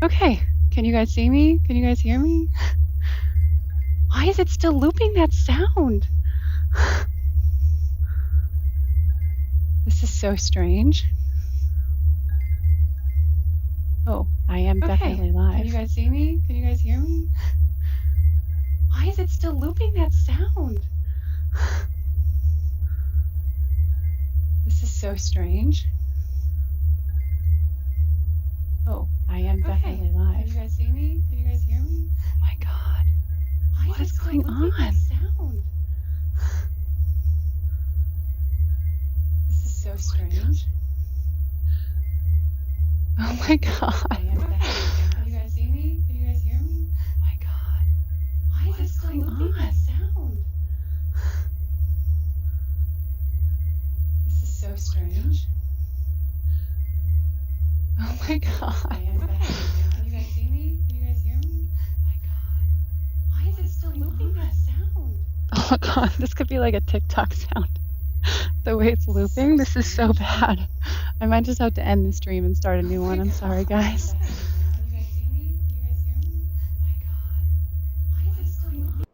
Okay, can you guys see me? Can you guys hear me? Why is it still looping that sound? This is so strange. Oh, I am definitely live. Can you guys see me? Can you guys hear me? Why is it still looping that sound? This is so strange. Oh, I am definitely live. Can you guys see me? Can you guys hear me? Oh my god. What is going on? Sound? This is so strange. Oh my god. Can you guys see me? Can you guys hear me? Oh my god. Why is it still looping that sound? This is so strange. Oh my god. Can you guys see me? Can you guys hear me? Oh my god. Why is it still looping that sound? Oh god, this could be like a TikTok sound. The way it's looping, this is so bad. I might just have to end the stream and start a new one. I'm sorry, guys. Can you guys see me? Can you guys hear me? Oh my god. Why is it still looping?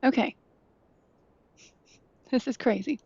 Okay. This is crazy.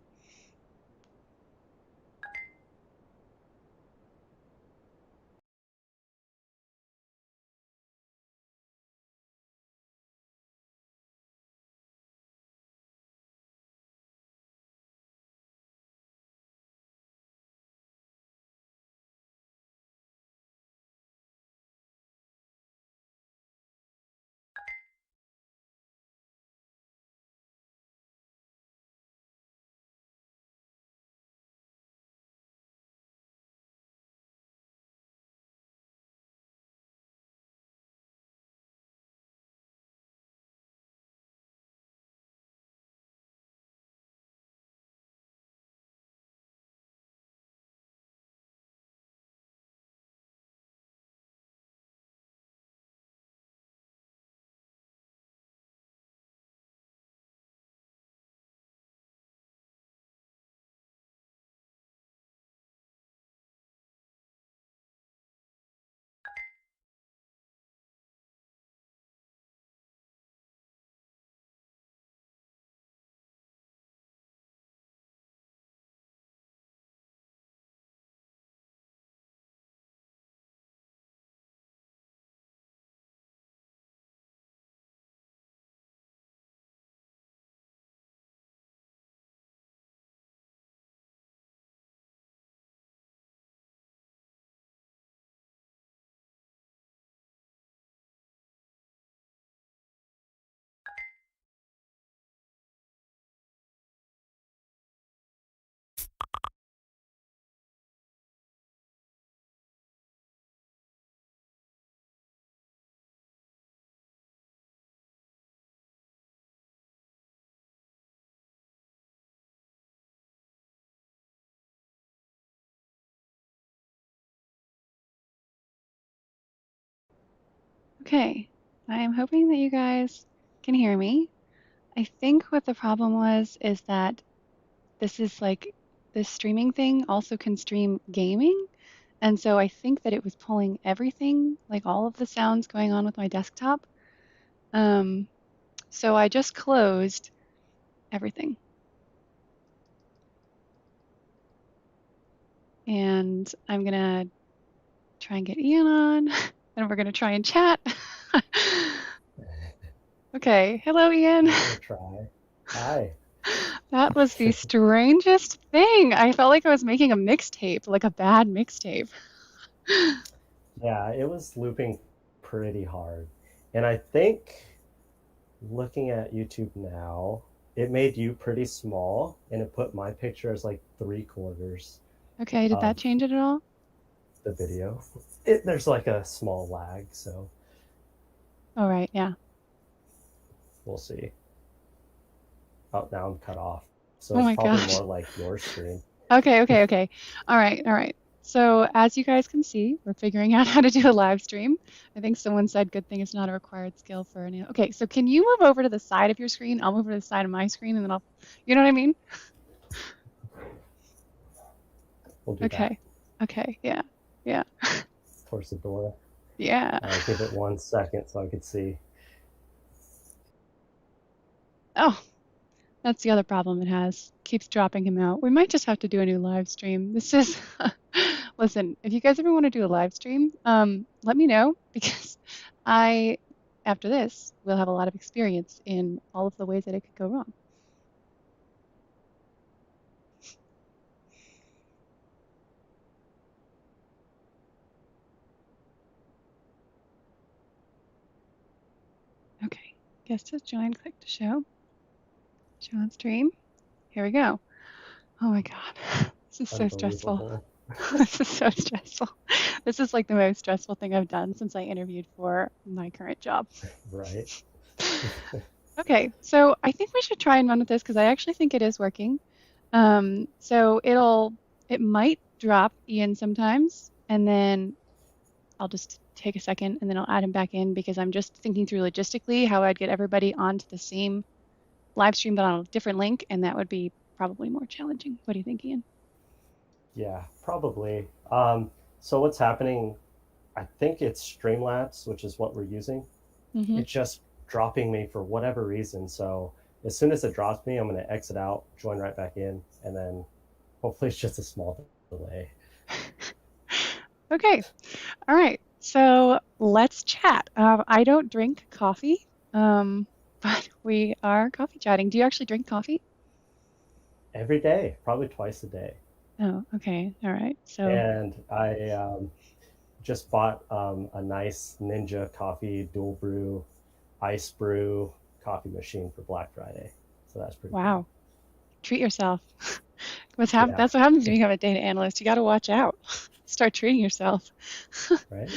Okay. I am hoping that you guys can hear me. I think what the problem was is that this is like this streaming thing also can stream gaming. And so I think that it was pulling everything, like all of the sounds going on with my desktop. Um, so I just closed everything. And I'm gonna try and get Ian on, and we're gonna try and chat. Okay, hello Ian. I'll try. Hi. That was the strangest thing. I felt like I was making a mixtape, like a bad mixtape. Yeah, it was looping pretty hard. And I think looking at YouTube now, it made you pretty small and it put my picture as like 3/4 Okay, did that of change it at all? the video. There's like a small lag, so All right, yeah. We'll see. Oh, now I'm cut off. So Oh it's my probably gosh. more like your stream. Okay. All right. So as you guys can see, we're figuring out how to do a live stream. I think someone said good thing it's not a required skill for any. Okay, so can you move over to the side of your screen? I'll move over to the side of my screen and then you know what I mean? We'll do that Okay, yeah, towards the door. yeah. Give it 1 second so I could see. Oh, that's the other problem it has. Keeps dropping him out. We might just have to do a new live stream. This is, listen, if you guys ever want to do a live stream, let me know because I, after this, will have a lot of experience in all of the ways that it could go wrong. Okay, guest has joined. Click to show. Show on stream. Here we go. Oh my God, this is so stressful. Unbelievable. This is so stressful. This is like the most stressful thing I've done since I interviewed for my current job. Right. Okay, so I think we should try and run with this because I actually think it is working. So it might drop Ian sometimes, and then I'll just take a second and then I'll add him back in because I'm just thinking through logistically how I'd get everybody onto the same live stream but on a different link, and that would be probably more challenging. What do you think, Ian? Yeah, probably. So what's happening, I think it's Streamlabs, which is what we're using. Mm-hmm. It's just dropping me for whatever reason. So as soon as it drops me, I'm going to exit out, join right back in, and then hopefully it's just a small delay. Okay, all right. So let's chat. I don't drink coffee, but we are coffee chatting. Do you actually drink coffee? Every day, probably twice a day. Oh, okay. All right. So, And I just bought a nice Ninja Coffee dual brew, ice brew coffee machine for Black Friday. So that's pretty cool. wow. Treat yourself. Yeah. That's what happens when you become a data analyst. You got to watch out. Start treating yourself. Right.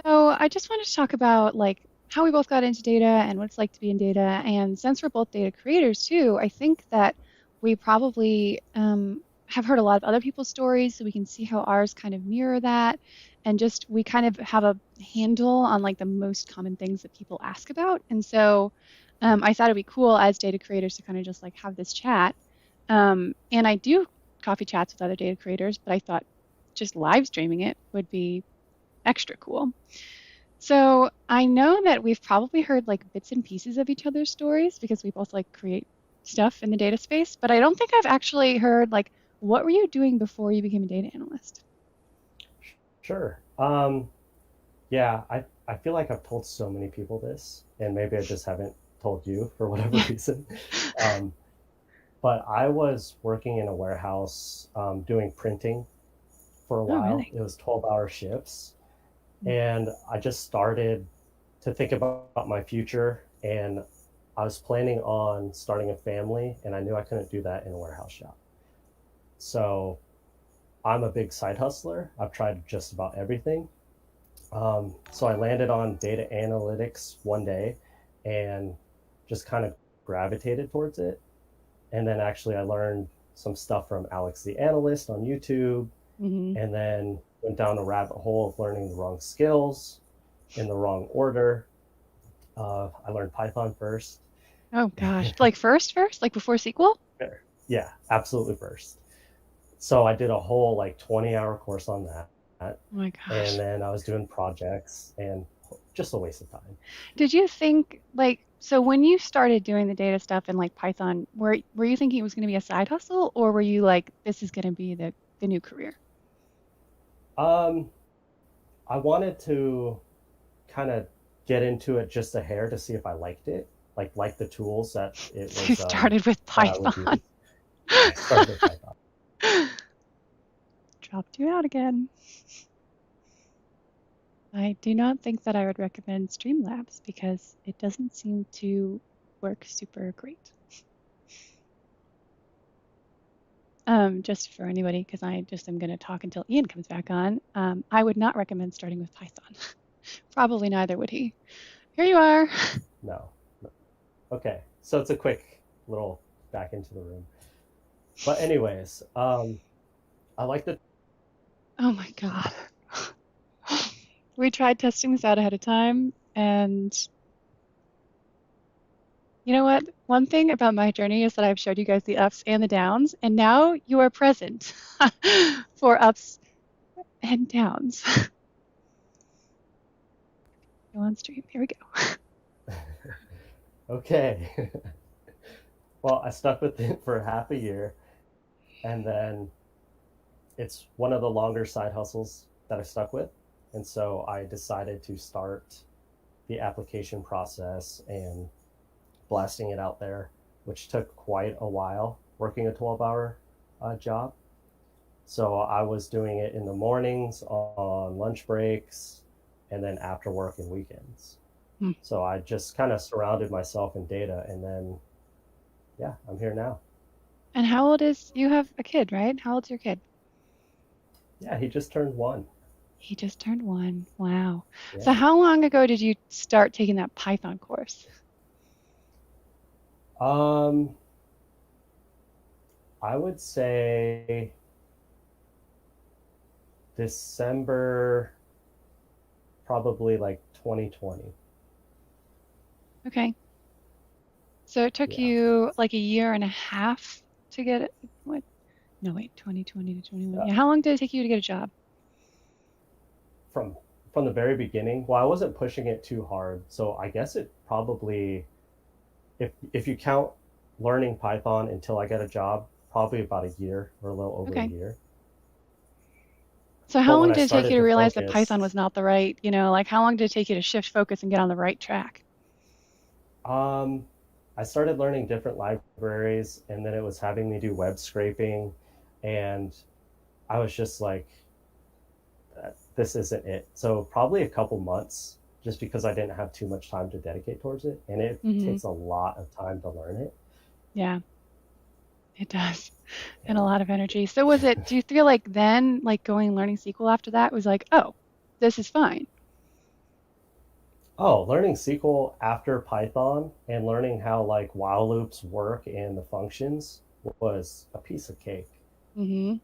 So I just wanted to talk about like how we both got into data and what it's like to be in data. And since we're both data creators too, I think that we probably have heard a lot of other people's stories, so we can see how ours kind of mirror that. And just we kind of have a handle on like the most common things that people ask about. And so I thought it'd be cool as data creators to kind of just like have this chat. And I do coffee chats with other data creators, but I thought just live streaming it would be extra cool. So I know that we've probably heard like bits and pieces of each other's stories because we both like create stuff in the data space, but I don't think I've actually heard like what were you doing before you became a data analyst? Sure. Yeah, I feel like I've told so many people this, and maybe I just haven't told you for whatever reason. Um, but I was working in a warehouse doing printing for a Oh, while. really? It was 12-hour shifts. And I just started to think about my future. And I was planning on starting a family, and I knew I couldn't do that in a warehouse shop. So I'm a big side hustler. I've tried just about everything. So I landed on data analytics one day and just kind of gravitated towards it. And then actually I learned some stuff from Alex the Analyst on YouTube, Mm-hmm. and then went down a rabbit hole of learning the wrong skills in the wrong order. I learned Python first. Oh gosh, like first, like before SQL? Yeah, absolutely first. So I did a whole like 20-hour course on that. Oh my gosh. And then I was doing projects, and just a waste of time. Did you think like so when you started doing the data stuff in like Python, were you thinking it was going to be a side hustle or were you like this is going to be the new career? Um, I wanted to kind of get into it just a hair to see if I liked it, like the tools that it So you was started with that I would Python. use. I started with Python. Dropped you out again. I do not think that I would recommend Streamlabs because it doesn't seem to work super great. Just for anybody, because I just am going to talk until Ian comes back on. I would not recommend starting with Python. Probably neither would he. Here you are. No. Okay, so it's a quick little back into the room. But anyways, I like the Oh my God. We tried testing this out ahead of time, and you know what? One thing about my journey is that I've showed you guys the ups and the downs, and now you are present for ups and downs. Go on stream. Here we go. okay. Well, I stuck with it for half a year, and then it's one of the longer side hustles that I stuck with. And so I decided to start the application process and blasting it out there, which took quite a while working a 12-hour job. So I was doing it in the mornings, on lunch breaks, and then after work and weekends. Hmm. So I just kind of surrounded myself in data, and then, yeah, I'm here now. And how old is you have a kid, right? How old's your kid? Yeah, he just turned 1. He just turned 1. Wow. So Yeah. how long ago did you start taking that Python course? Um, I would say December, probably like 2020. Okay. So it took Yeah. you like a year and a half to get it. What? No, wait, 2020 to 21. Uh, Yeah, how long did it take you to get a job? from from the very beginning, well, I wasn't pushing it too hard, so I guess it probably, if you count learning Python until I got a job, probably about a year or a little over a Okay. year. So how But long when I did it take you started to to realize that Python was focus, not the right, like how long did it take you to shift focus and get on the right track? um, I started learning different libraries, and then it was having me do web scraping, and I was just like, this isn't it. So probably a couple months, just because I didn't have too much time to dedicate towards it, and it Mm-hmm. takes a lot of time to learn it. Yeah, it does. And a Yeah. lot of energy. So do you feel like then, like going learning SQL after that was like, oh, this is fine. Oh, learning SQL after Python and learning how like while loops work and the functions was a piece of cake. Mm-hmm.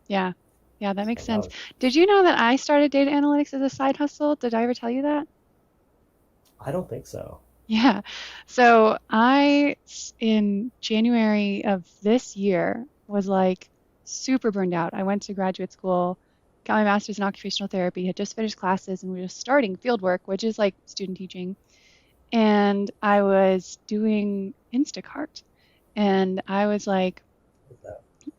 Yeah. Yeah, that makes So that sense. was, Did you know that I started data analytics as a side hustle? Did I ever tell you that? I don't think so. Yeah. So in January of this year, was like super burned out. I went to graduate school, got my master's in occupational therapy, had just finished classes, and we were just starting field work, which is like student teaching. And I was doing Instacart. And I was like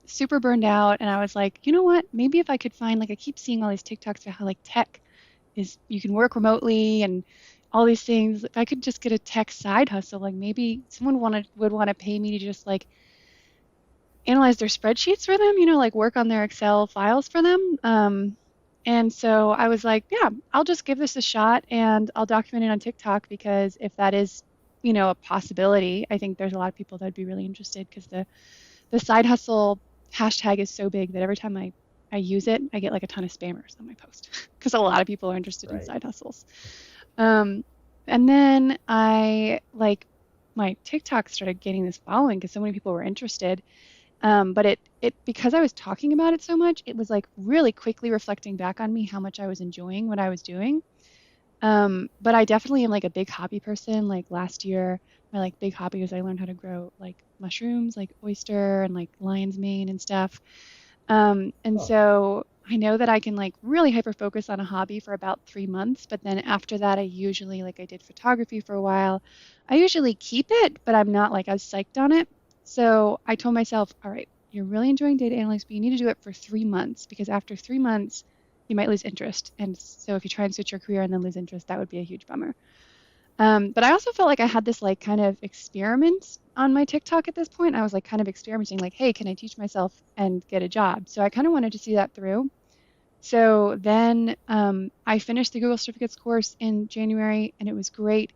super burned out. And I was like, you know what? Maybe if I could find, like, I keep seeing all these TikToks about how like tech is, you can work remotely and all these things. If I could just get a tech side hustle, like maybe someone would want to pay me to just like analyze their spreadsheets for them, like work on their Excel files for them. And so I was like, yeah, I'll just give this a shot and I'll document it on TikTok because if that is, a possibility, I think there's a lot of people that would be really interested because the side hustle hashtag is so big that every time I use it, I get like a ton of spammers on my post because a lot of people are interested in Right. side hustles. Um, and then I like my TikTok started getting this following because so many people were interested. But it because I was talking about it so much, it was like really quickly reflecting back on me how much I was enjoying what I was doing. But I definitely am like a big hobby person. Like last year, my like big hobby was I learned how to grow like mushrooms, like oyster and like lion's mane and stuff. And Oh, so I know that I can like really hyper focus on a hobby for about 3 months, but then after that, I usually like I did photography for a while. I usually keep it, but I'm not like as psyched on it. So I told myself, all right, you're really enjoying data analytics, but you need to do it for 3 months because after 3 months, you might lose interest. And so if you try and switch your career and then lose interest, that would be a huge bummer. But I also felt like I had this like kind of experiment on my TikTok at this point. I was like kind of experimenting, like, hey, can I teach myself and get a job? So I kind of wanted to see that through. So then I finished the Google Certificates course in January and it was great.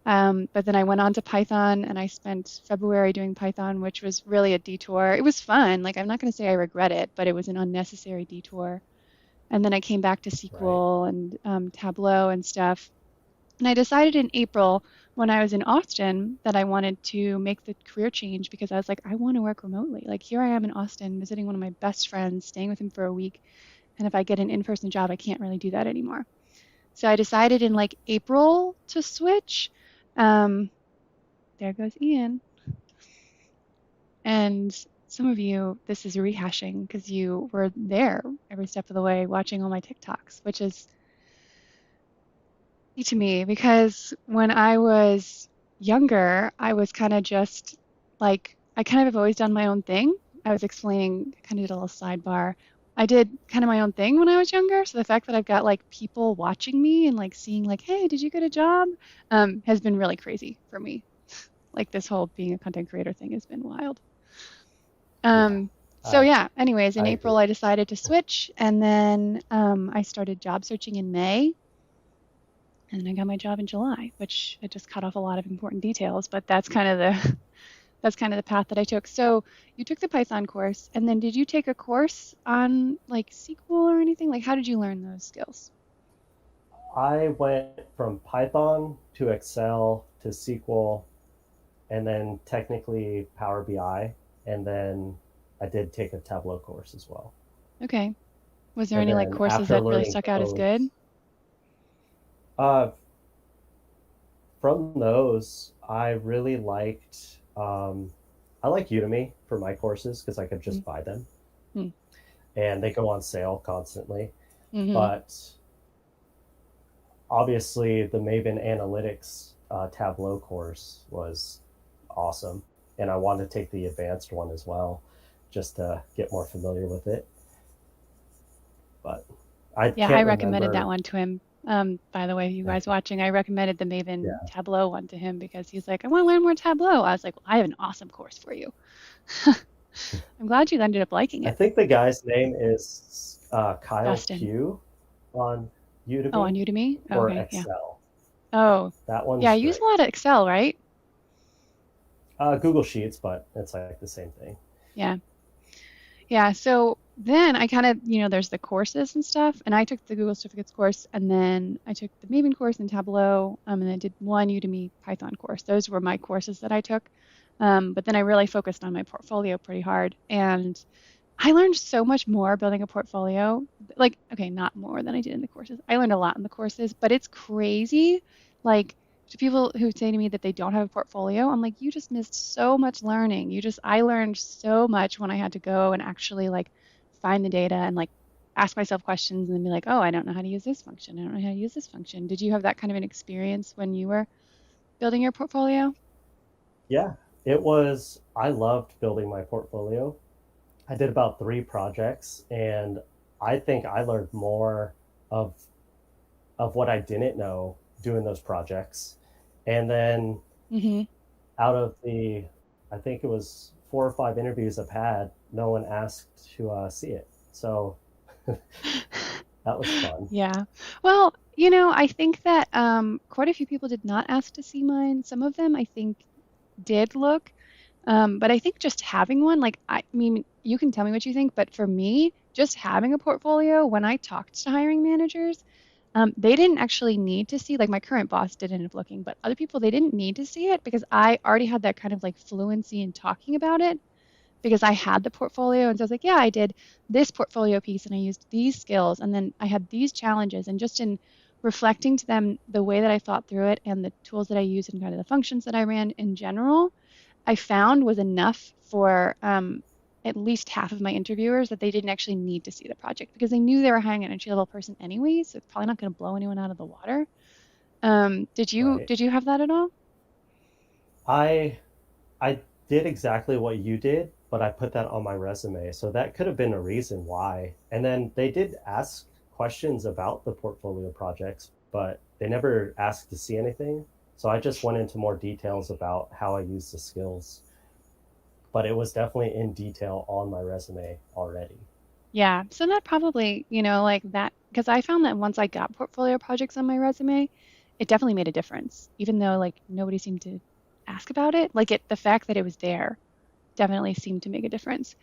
But then I went on to Python and I spent February doing Python, which was really a detour. It was fun. Like, I'm not going to say I regret it, but it was an unnecessary detour. And then I came back to right. SQL and Tableau and stuff. And I decided in April when I was in Austin that I wanted to make the career change because I was like, I want to work remotely. Like here I am in Austin visiting one of my best friends, staying with him for a week. And if I get an in-person job, I can't really do that anymore. So I decided in like April to switch. Um, there goes Ian. And some of you, this is rehashing because you were there every step of the way watching all my TikToks, which is key to me because when I was younger, I was kind of just like, I kind of have always done my own thing. I was explaining, kind of did a little sidebar. I did kind of my own thing when I was younger. So the fact that I've got like people watching me and like seeing like, hey, did you get a job? Has been really crazy for me. Like this whole being a content creator thing has been wild. Yeah, So I yeah, anyways, in I April agree. I decided to switch and then I started job searching in May and I got my job in July, which it just cut off a lot of important details, but that's kind of the that's kind of the path that I took. So you took the Python course and then did you take a course on like SQL or anything? Like how did you learn those skills? I went from Python to Excel to SQL and then technically Power BI, and then I did take a Tableau course as well. Okay. Was there And any like then courses after that really learning stuck out as good? those, uh, from those, I really liked. I like Udemy for my courses because I could just buy them, Mm-hmm. and they go on sale constantly. Mm-hmm. But obviously, the Maven Analytics Tableau course was awesome, and I wanted to take the advanced one as well, just to get more familiar with it. But I Yeah, I can't recommended that remember. one to him. By the way, you guys watching, I recommended the Maven Yeah, Tableau one to him because he's like, I want to learn more Tableau. I was like, well, I have an awesome course for you. I'm glad you ended up liking I it. think the guy's name is Kyle Dustin. Q on Oh, on Udemy Udemy? Oh, or okay, yeah. Excel. Oh, That yeah, I one's use a great. lot of Excel, right? Google Sheets, but it's like the same thing. Yeah. Yeah, so then I kind of, there's the courses and stuff, and I took the Google Certificates course, and then I took the Maven course in Tableau, and then I did one Udemy Python course. Those were my courses that I took. But then I really focused on my portfolio pretty hard, and I learned so much more building a portfolio. Like, okay, not more than I did in the courses. I learned a lot in the courses, but it's crazy. Like, to people who say to me that they don't have a portfolio, I'm like, you just missed so much learning. I learned so much when I had to go and actually like find the data and like ask myself questions and then be like, oh, I don't know how to use this function. I don't know how to use this function. Did you have that kind of an experience when you were building your portfolio? Yeah, it was. I loved building my portfolio. I did about 3 projects, and I think I learned more of what I didn't know doing those projects. And then Mm-hmm. out of the, I think it was 4 or 5 interviews I've had, no one asked to see it. So that was fun. Yeah. Well, I think that quite a few people did not ask to see mine. Some of them I think did look. But I think just having one, like I mean, you can tell me what you think, but for me, just having a portfolio, when I talked to hiring managers, they didn't actually need to see, like my current boss did end up looking, but other people they didn't need to see it because I already had that kind of like fluency in talking about it because I had the portfolio. And so I was like, yeah, I did this portfolio piece and I used these skills and then I had these challenges. And just in reflecting to them the way that I thought through it and the tools that I used and kind of the functions that I ran in general, I found was enough for at least half of my interviewers that they didn't actually need to see the project because they knew they were hiring an entry level person anyway, so it's probably not going to blow anyone out of the water. Did you Right. did you have that at all? I I did exactly what you did, but I put that on my resume. So that could have been a reason why. And then they did ask questions about the portfolio projects, but they never asked to see anything. So I just went into more details about how I use the skills. But it was definitely in detail on my resume already. Yeah, so that probably, like that, because I found that once I got portfolio projects on my resume, it definitely made a difference, even though like nobody seemed to ask about it. Like the fact that it was there definitely seemed to make a difference.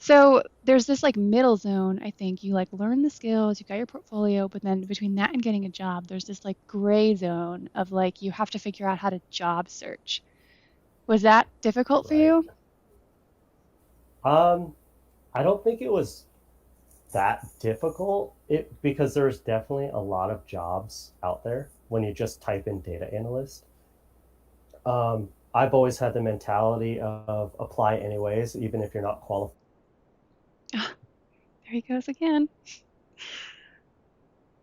So there's this like middle zone, I think. You like learn the skills, you got your portfolio, but then between that and getting a job, there's this like gray zone of like you have to figure out how to job search. Was that difficult for Right. you? Um, I don't think it was that difficult. It because there's definitely a lot of jobs out there when you just type in data analyst. I've always had the mentality of apply anyways, even if you're not qualified. Ah, there he goes again.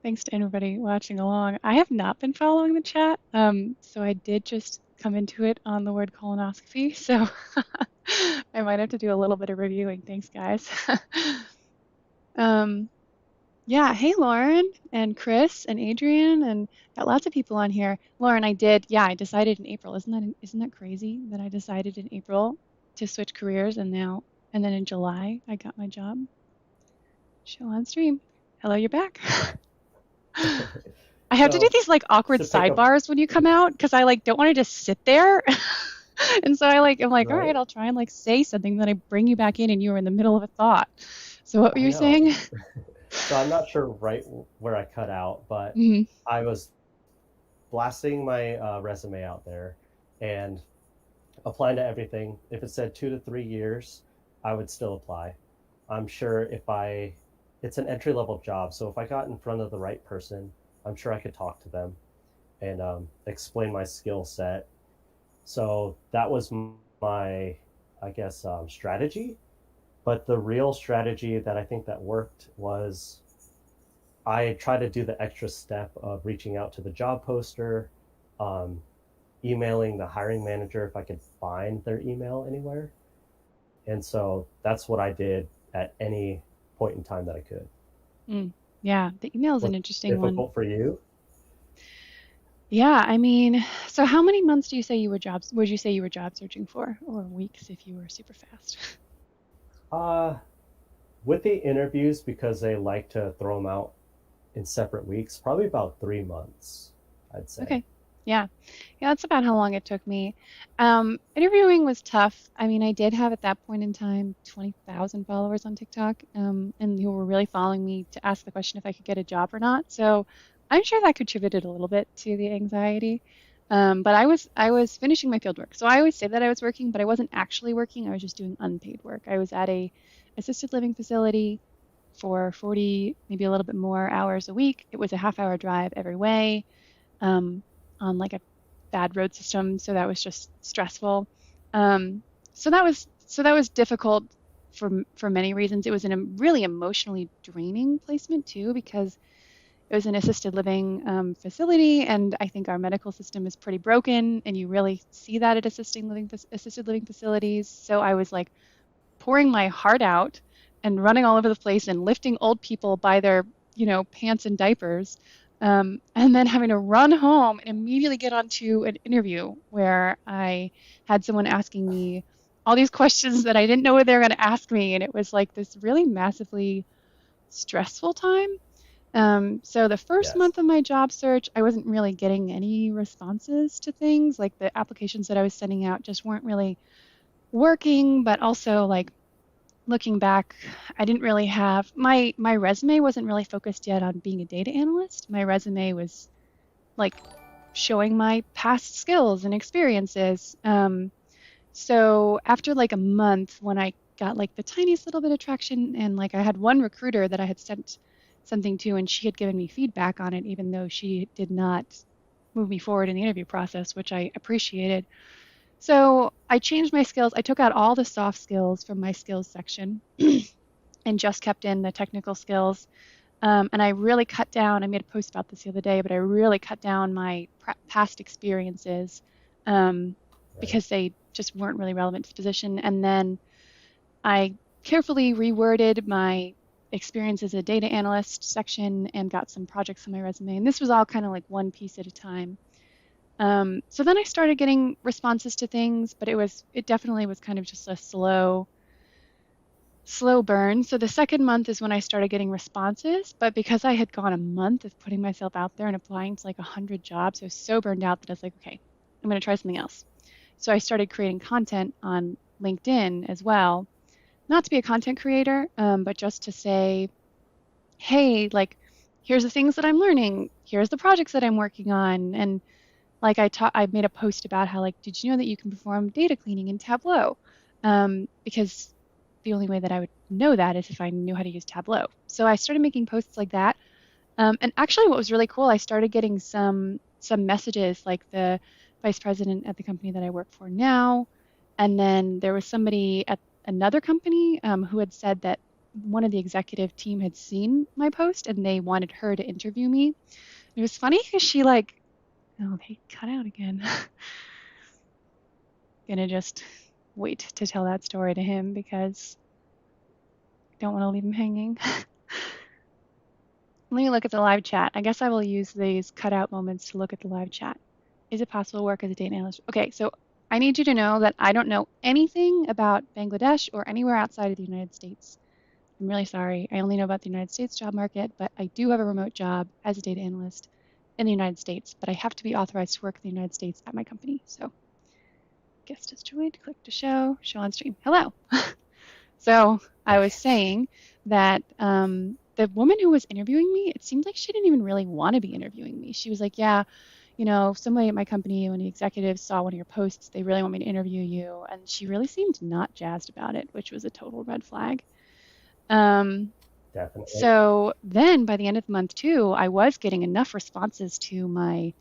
Thanks to everybody watching along. I have not been following the chat, so I did just come into it on the word colonoscopy, so I might have to do a little bit of reviewing. Thanks, guys. Um, yeah, hey Lauren and Chris and Adrian and got lots of people on here. Lauren, I decided in April. Isn't that crazy that I decided in April to switch careers and then in July I got my job. Show on stream. Hello, you're back. Yeah. I have to do So these like awkward to pick up, sidebars when you come out because I like don't want to just sit there. And so I'm like, all right, right? I'll try and like say something, then I bring you back in and you were in the middle of a thought. So what were I you know. saying? So I'm not sure right where I cut out, but Mhm. I was blasting my resume out there and applying to everything. If it said 2 to 3 years, I would still apply. I'm sure it's an entry level job. So if I got in front of the right person, I'm sure I could talk to them and explain my skill set. So that was my, I guess, strategy. But the real strategy that I think that worked was I try to do the extra step of reaching out to the job poster, um, emailing the hiring manager if I could find their email anywhere. And so that's what I did at any point in time that I could. Mm. Yeah, the email is Was an it interesting one. difficult for you? Yeah, I mean, so how many months would you say you were job searching for, or weeks if you were super fast? Uh, with the interviews, because they like to throw them out in separate weeks, probably about 3 months, I'd say. Okay. Yeah. Yeah, that's about how long it took me. Interviewing was tough. I mean, I did have at that point in time 20,000 followers on TikTok, and who were really following me to ask the question if I could get a job or not. So I'm sure that contributed a little bit to the anxiety. But I was finishing my field work. So I always say that I was working, but I wasn't actually working. I was just doing unpaid work. I was at a assisted living facility for 40, maybe a little bit more hours a week. It was a half-hour drive every way, um, on like a bad road system, so that was just stressful. Um, so that was difficult for many reasons. It was a really emotionally draining placement too because it was an assisted living facility, and I think our medical system is pretty broken, and you really see that at assisted living facilities. So I was like pouring my heart out and running all over the place and lifting old people by their, pants and diapers. And then having to run home and immediately get onto an interview where I had someone asking me all these questions that I didn't know what they were going to ask me. And it was like this really massively stressful time. So the first Yes. month of my job search, I wasn't really getting any responses to things. Like the applications that I was sending out just weren't really working, but also like looking back, I didn't really have my resume wasn't really focused yet on being a data analyst. My resume was like showing my past skills and experiences. So after like a month, when I got like the tiniest little bit of traction, and like I had one recruiter that I had sent something to, and she had given me feedback on it, even though she did not move me forward in the interview process, which I appreciated. So I changed my skills. I took out all the soft skills from my skills section and just kept in the technical skills. And I really cut down, I made a post about this the other day, but I really cut down my past experiences, um, Right. because they just weren't really relevant to the position. And then I carefully reworded my experience as a data analyst section and got some projects on my resume. And this was all kind of like one piece at a time. So then I started getting responses to things, but it definitely was kind of just a slow burn. So the second month is when I started getting responses, but because I had gone a month of putting myself out there and applying to like 100 jobs, I was so burned out that I was like, okay, I'm going to try something else. So I started creating content on LinkedIn as well. not to be a content creator, but just to say, hey, like, here's the things that I'm learning. Here's the projects that I'm working on. And like I made a post about how like, did you know that you can perform data cleaning in Tableau? Because the only way that I would know that is if I knew how to use Tableau. So I started making posts like that. And actually, what was really cool, I started getting some messages, like the vice president at the company that I work for now, and then there was somebody at another company who had said that one of the executive team had seen my post and they wanted her to interview me. It was funny because she like, oh, they cut out again. Gonna just wait to tell that story to him because I don't want to leave him hanging. Let me look at the live chat. I guess I will use these cutout moments to look at the live chat. Is it possible to work as a data analyst? Okay, so I need you to know that I don't know anything about Bangladesh or anywhere outside of the United States. I'm really sorry. I only know about the United States job market, but I do have a remote job as a data analyst in the United States, but I have to be authorized to work in the United States at my company. So guest has joined, click to show on stream. Hello. So I was saying that the woman who was interviewing me, it seemed like she didn't even really want to be interviewing me. She was like, yeah, you know, somebody at my company, when the executives saw one of your posts, they really want me to interview you. And she really seemed not jazzed about it, which was a total red flag. Definitely. So then by the end of the month too, I was getting enough responses to my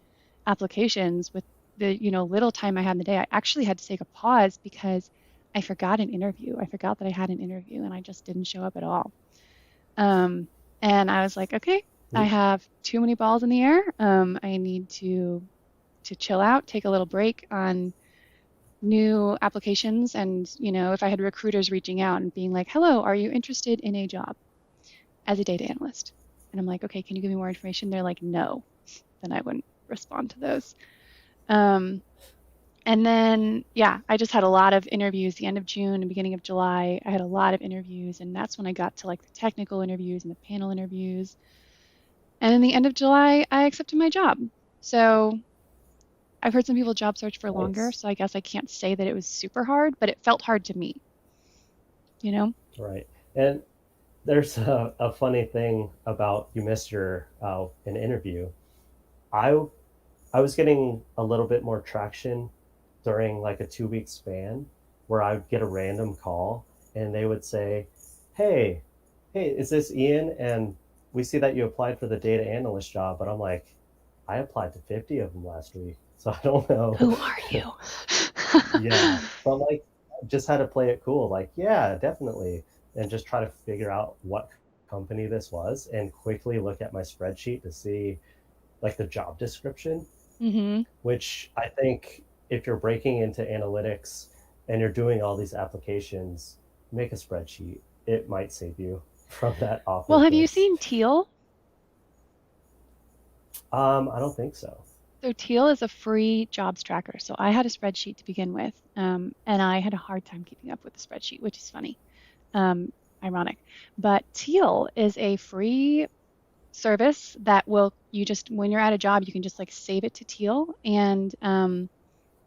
applications with the, you know, little time I had in the day. I actually had to take a pause because I forgot an interview. I forgot that I had an interview and I just didn't show up at all. And I was like, okay, I have too many balls in the air. I need to chill out, take a little break on new applications. And, you know, if I had recruiters reaching out and being like, hello, are you interested in a job as a data analyst? And I'm like, okay, can you give me more information? They're like, no. Then I wouldn't respond to those. And then, yeah, I just had a lot of interviews the end of June and beginning of July. I had a lot of interviews, and that's when I got to like the technical interviews and the panel interviews. And in the end of July, I accepted my job. So I've heard some people job search for longer, Nice. so I guess I can't say that it was super hard, but it felt hard to me, you know? Right. And there's a funny thing about you missed your an interview. I I was getting a little bit more traction during like a 2 week span where I would get a random call and they would say, "Hey, is this Ian? And we see that you applied for the data analyst job." But I'm like, I applied to 50 of them last week, so I don't know. Who are you? Yeah, but like, just had to play it cool. Like, yeah, definitely, and just try to figure out what company this was, and quickly look at my spreadsheet to see like the job description, Mm-hmm. which I think if you're breaking into analytics and you're doing all these applications, make a spreadsheet. It might save you from that Well, have you awkwardness. seen Teal? I don't think so. So Teal is a free jobs tracker. So I had a spreadsheet to begin with, and I had a hard time keeping up with the spreadsheet, which is funny, um, ironic. But Teal is a free service that will, you just, when you're at a job, you can just like save it to Teal, and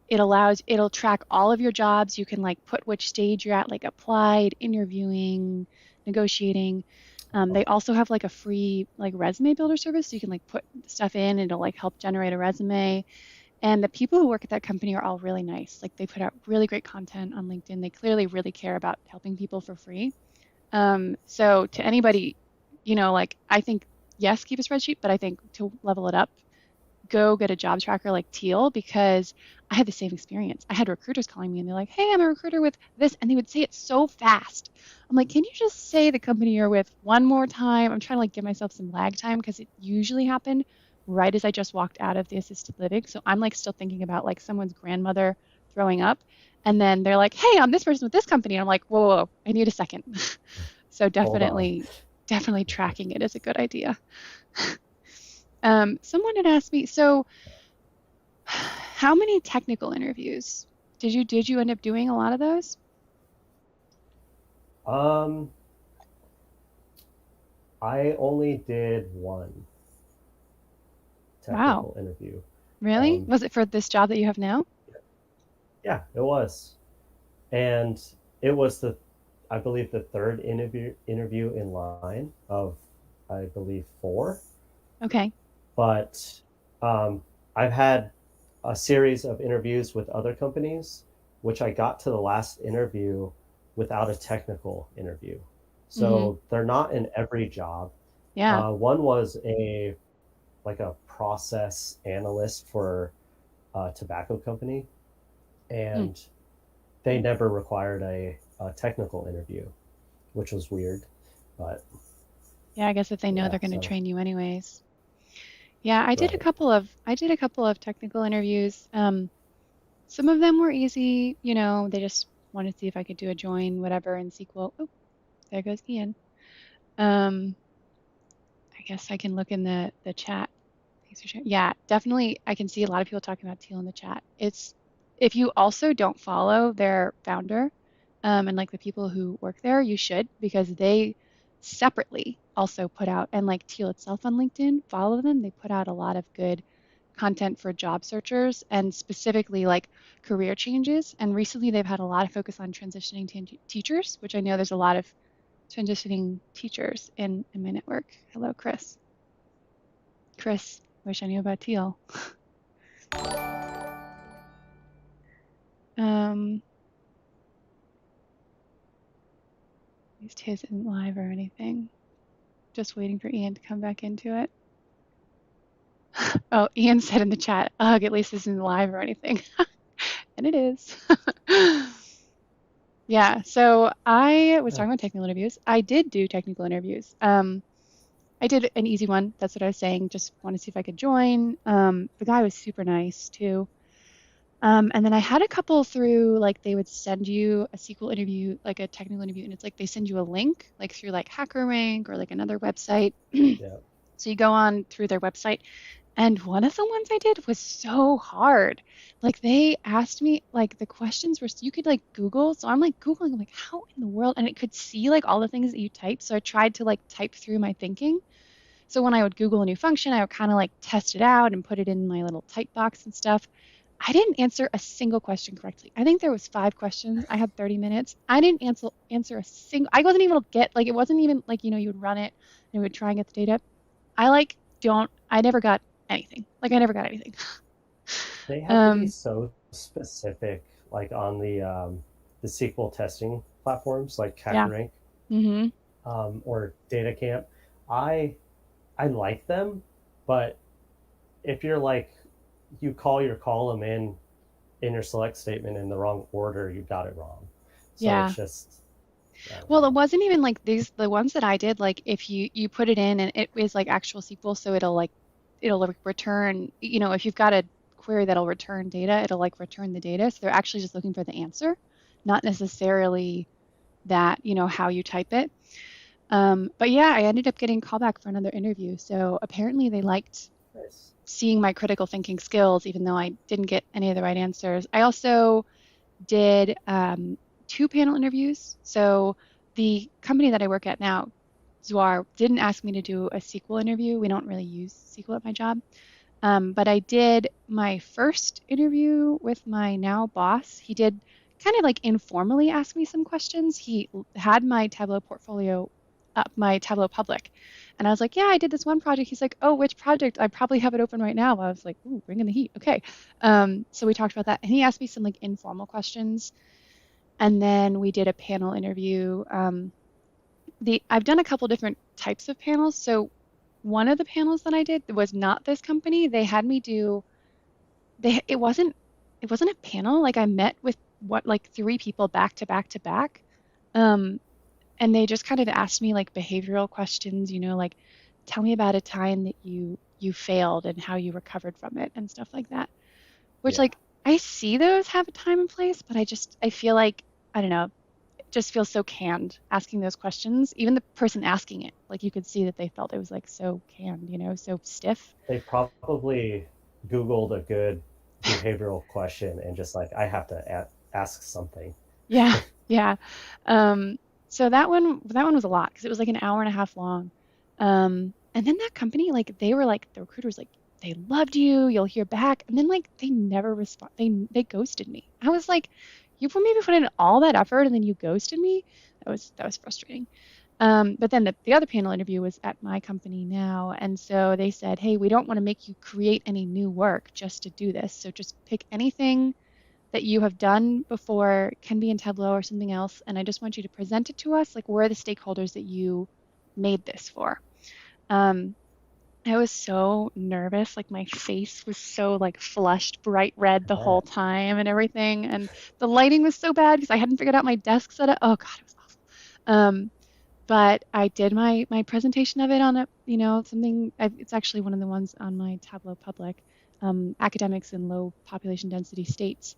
it'll track all of your jobs. You can like put which stage you're at, like applied, interviewing, negotiating. They also have like a free like resume builder service, so you can like put stuff in, and it'll like help generate a resume. And the people who work at that company are all really nice. Like they put out really great content on LinkedIn. They clearly really care about helping people for free. So to anybody, you know, like I think yes, keep a spreadsheet, but I think to level it up, go get a job tracker like Teal, because I had the same experience. I had recruiters calling me and they're like, hey, I'm a recruiter with this. And they would say it so fast. I'm like, can you just say the company you're with one more time? I'm trying to like give myself some lag time because it usually happened right as I just walked out of the assisted living. So I'm like still thinking about like someone's grandmother throwing up. And then they're like, hey, I'm this person with this company. And I'm like, whoa, whoa, whoa, I need a second. So Hold on. definitely tracking it is a good idea. Someone had asked me, so how many technical interviews did you end up doing a lot of those? Um, I only did one Wow, technical interview. really? Um, Was it for this job that you have now? yeah, it was, and it was the. I believe, the third interview in line of, I believe, four. Okay. But I've had a series of interviews with other companies, which I got to the last interview without a technical interview. Mm-hmm. So they're not in every job. Yeah. One was a process analyst for a tobacco company, Hmm. and they never required a technical interview, which was weird. But Yeah, I guess if they know yeah, they're going to so train you anyways. Yeah, right. I did a couple of technical interviews. Some of them were easy, they just wanted to see if I could do a join, whatever, in SQL. Oh, there goes Ian. Um, I guess I can look in the chat. Thanks for sharing. Yeah, definitely. I can see a lot of people talking about teal in the chat. It's if you also don't follow their founder, and like the people who work there, you should because they separately also put out and like teal itself on LinkedIn, follow them. They put out a lot of good content for job searchers and specifically like career changes. And recently they've had a lot of focus on transitioning to teachers, which I know there's a lot of transitioning teachers in my network. Hello, Chris. Chris, wish I knew about teal. Um, at least his isn't live or anything. Just waiting for Ian to come back into it. Oh, Ian said in the chat, ugh, at least this isn't live or anything. And it is. Yeah, so I was Yeah, talking about technical interviews. I did do technical interviews. I did an easy one. That's what I was saying. Just want to see if I could join. The guy was super nice too. And then I had a couple through like they would send you a SQL interview, like a technical interview, and it's like they send you a link, like through like HackerRank or like another website. yeah. So you go on through their website, and one of the ones I did was so hard. Like they asked me, like the questions were, you could like Google. So I'm like Googling, I'm like, how in the world? And it could see like all the things that you typed. So I tried to like type through my thinking. So when I would Google a new function, I would kind of like test it out and put it in my little type box and stuff. I didn't answer a single question correctly. I think there was 5 questions. I had 30 minutes. I didn't answer a single. I wasn't able to get like it wasn't even like you would run it and it would try and get the data. I like don't. I never got anything. Like I never got anything. They have to be Um. so specific, like on the SQL testing platforms like Yeah. HackerRank, Mhm. or DataCamp. I I like them, but if you're like, you call your column in your select statement in the wrong order, you got it wrong. So Yeah. it's just, I don't Well, know. it wasn't even like these. The ones that I did, like if you put it in and it is like actual SQL, so it'll like return. If you've got a query that'll return data, it'll like return the data. So they're actually just looking for the answer, not necessarily that how you type it. But yeah, I ended up getting callback for another interview. So apparently they liked Nice. seeing my critical thinking skills, even though I didn't get any of the right answers. I also did 2 panel interviews. So the company that I work at now, Zwar, didn't ask me to do a SQL interview. We don't really use SQL at my job. But I did my first interview with my now boss. He did kind of like informally ask me some questions. He had my Tableau portfolio up, my Tableau public. And I was like, yeah, I did this one project. He's like, oh, which project? I probably have it open right now. I was like, ooh, bring in the heat. Okay. So we talked about that. And he asked me some like informal questions. And then we did a panel interview. I've done a couple different types of panels. So one of the panels that I did was not this company. They had me do they it wasn't a panel. Like I met with what like 3 people back to back to back. Um, and they just kind of asked me like behavioral questions, like tell me about a time that you failed and how you recovered from it and stuff like that. Which Yeah. like I see those have a time and place, but I feel like I don't know, it just feels so canned asking those questions. Even the person asking it, like you could see that they felt it was like so canned, so stiff. They probably Googled a good behavioral question and just like, I have to ask something. Yeah, yeah. So that one was a lot because it was like an hour and a half long. And then that company, like they were like the recruiters, like they loved you, you'll hear back, and then like they never respond. They ghosted me. I was like, you put maybe put in all that effort and then you ghosted me. that was frustrating. But then the other panel interview was at my company now, and so they said, hey, we don't want to make you create any new work just to do this. So just pick anything that you have done before, can be in Tableau or something else, and I just want you to present it to us, like where are the stakeholders that you made this for. Um, I was so nervous, like my face was so like flushed bright red the whole Yeah. time and everything, and the lighting was so bad because I hadn't figured out my desk setup. Oh God, it was awful. But I did my presentation of it on a, something, it's actually one of the ones on my Tableau Public, academics in low population density states.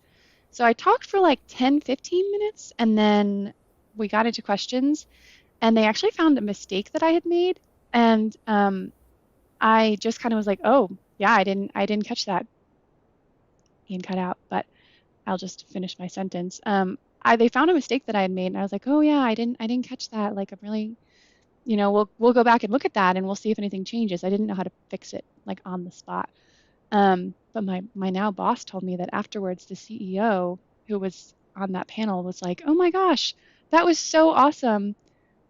So I talked for like 10, 15 minutes, and then we got into questions, and they actually found a mistake that I had made. And I just kind of was like, oh, yeah, I didn't catch that. Ian cut out, but I'll just finish my sentence. They found a mistake that I had made, and I was like, oh yeah, I didn't catch that. Like I'm really, we'll go back and look at that, and we'll see if anything changes. I didn't know how to fix it like on the spot. But my now boss told me that afterwards, the CEO who was on that panel was like, oh my gosh, that was so awesome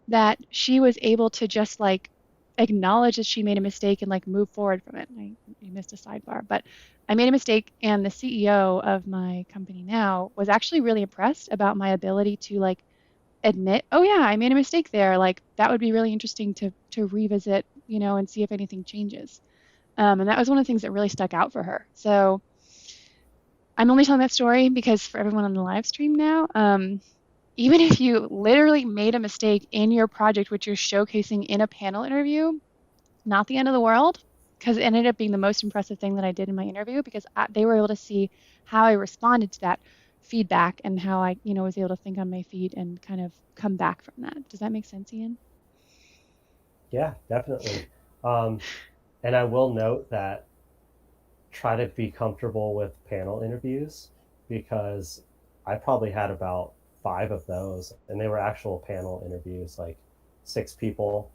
that she was able to just like acknowledge that she made a mistake and like move forward from it. I missed a sidebar, but I made a mistake, and the CEO of my company now was actually really impressed about my ability to like admit, oh yeah, I made a mistake there. Like that would be really interesting to revisit, and see if anything changes. And that was one of the things that really stuck out for her. So I'm only telling that story because for everyone on the live stream now, even if you literally made a mistake in your project, which you're showcasing in a panel interview, not the end of the world, because it ended up being the most impressive thing that I did in my interview because they were able to see how I responded to that feedback and how I, was able to think on my feet and kind of come back from that. Does that make sense, Ian? Yeah, definitely. Um, and I will note that try to be comfortable with panel interviews because I probably had about 5 of those, and they were actual panel interviews, like 6 people.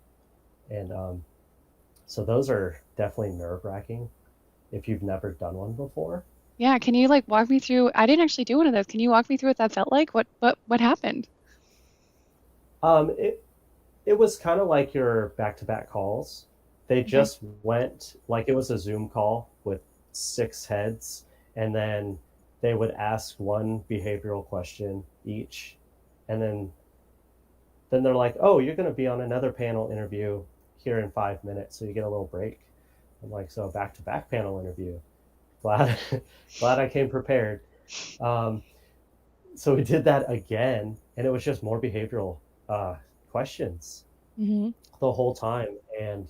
And so those are definitely nerve wracking if you've never done one before. Yeah, can you like walk me through? I didn't actually do one of those. Can you walk me through what that felt like? What happened? It was kind of like your back to back calls. They Okay. just went like it was a Zoom call with 6 heads, and then they would ask one behavioral question each, and then they're like, "Oh, you're going to be on another panel interview here in 5 minutes, so you get a little break." I'm like, "So back to back panel interview. Glad, glad I came prepared." Um, so we did that again, and it was just more behavioral questions Mm-hmm. the whole time, and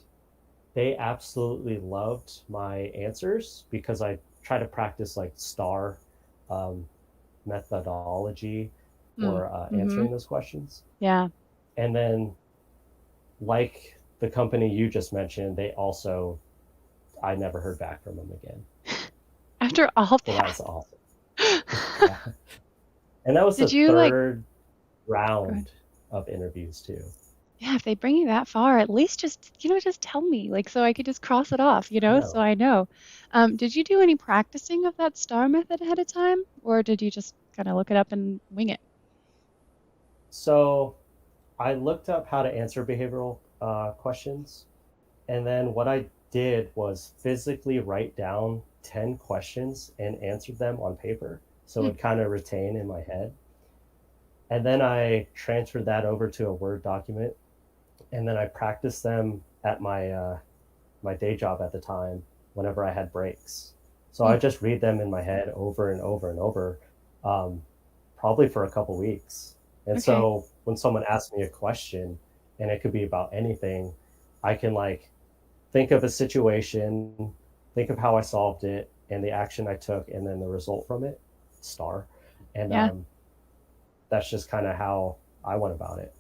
they absolutely loved my answers because I try to practice like STAR um, methodology for Mm-hmm. answering those questions. Yeah. And then, like the company you just mentioned, they also, I never heard back from them again. After all So that was that, awesome. Yeah. And that was the did you like, third go ahead. round of interviews, too. Yeah, if they bring you that far, at least just tell me, like, so I could just cross it off, I so know. I know. Did you do any practicing of that STAR method ahead of time, or did you just kind of look it up and wing it? So I looked up how to answer behavioral questions. And then what I did was physically write down 10 questions and answered them on paper. So Hmm. it kind of retain in my head. And then I transferred that over to a Word document. And then I practiced them at my day job at the time whenever I had breaks. So Hmm. I just read them in my head over and over and over, um, probably for a couple weeks. And Okay. so when someone asks me a question, and it could be about anything, I can like think of a situation, think of how I solved it, and the action I took, and then the result from it, star. And Yeah. that's just kind of how I went about it.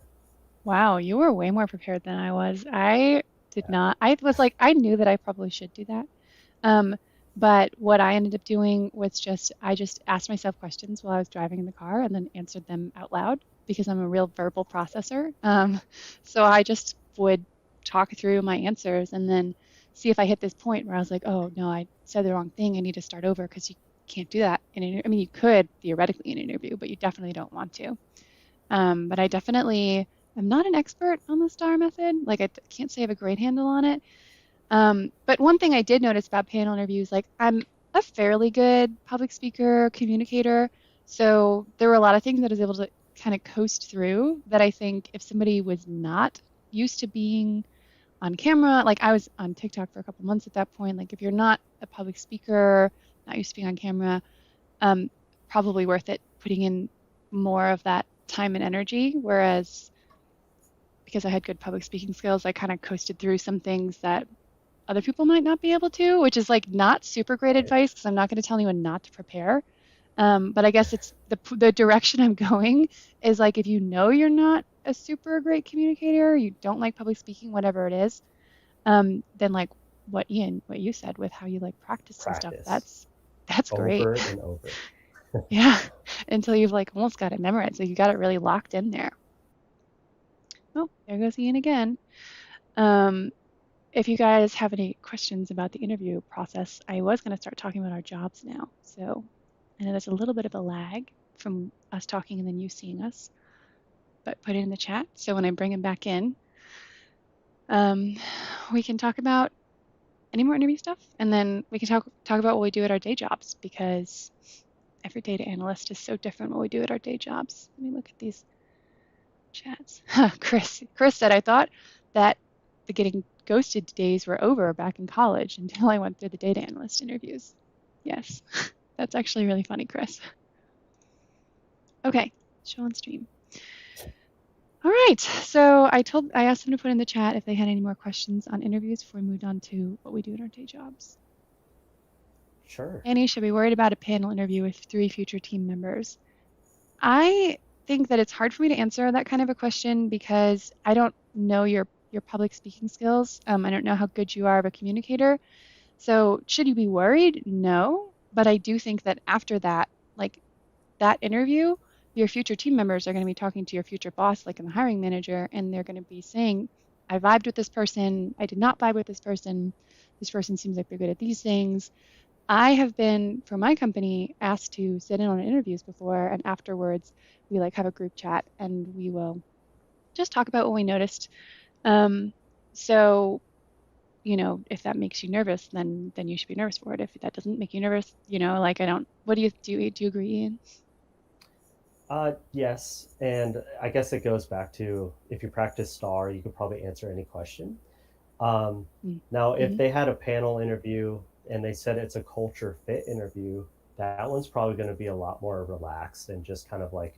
Wow, you were way more prepared than I was. I did Yeah. not. I was like, I knew that I probably should do that. Um, but what I ended up doing was I just asked myself questions while I was driving in the car and then answered them out loud because I'm a real verbal processor. So I just would talk through my answers and then see if I hit this point where I was like, oh no, I said the wrong thing. I need to start over because you can't do that I mean, you could theoretically in an interview, but you definitely don't want to. But I definitely am not an expert on the STAR method. Like I can't say I have a great handle on it. But one thing I did notice about panel interviews, like I'm a fairly good public speaker, communicator. So there were a lot of things that I was able to kind of coast through that I think if somebody was not used to being on camera, like I was on TikTok for a couple months at that point, like if you're not a public speaker, not used to being on camera, um, probably worth it putting in more of that time and energy. Whereas because I had good public speaking skills, I kind of coasted through some things that other people might not be able to, which is like not super great Right. advice because I'm not going to tell anyone not to prepare. But I guess it's the direction I'm going is like if you know you're not a super great communicator, you don't like public speaking, whatever it is, then like what Ian, what you said with how you like practice and stuff, Practice that's great. over and over. Yeah, until you've like almost got it memorized, like you got it really locked in there. Oh, there goes Ian again. Um, if you guys have any questions about the interview process, I was going to start talking about our jobs now. So I know there's a little bit of a lag from us talking and then you seeing us, but put it in the chat. So when I bring him back in, um, we can talk about any more interview stuff, and then we can talk about what we do at our day jobs because every data analyst is so different what we do at our day jobs. Let me look at these chats. Chris said, I thought that the getting ghosted days were over back in college until I went through the data analyst interviews. Yes, that's actually really funny, Chris. Okay, show on stream. All right, so I asked them to put in the chat if they had any more questions on interviews before we moved on to what we do in our day jobs. Sure. Annie should be worried about a panel interview with 3 future team members. I think that it's hard for me to answer that kind of a question because I don't know your public speaking skills. I don't know how good you are of a communicator. So should you be worried? No. But I do think that after that, like that interview, your future team members are going to be talking to your future boss, like in the hiring manager, and they're going to be saying, I vibed with this person. I did not vibe with this person. This person seems like they're good at these things. I have been, for my company, asked to sit in on interviews before, and afterwards we like have a group chat and we will just talk about what we noticed. Um, so, if that makes you nervous, then you should be nervous for it. If that doesn't make you nervous, like I don't. What do you agree, Ian? Yes, and I guess it goes back to if you practice STAR, you could probably answer any question. Um, Now, if Mm-hmm. they had a panel interview and they said it's a culture fit interview, that one's probably going to be a lot more relaxed and just kind of like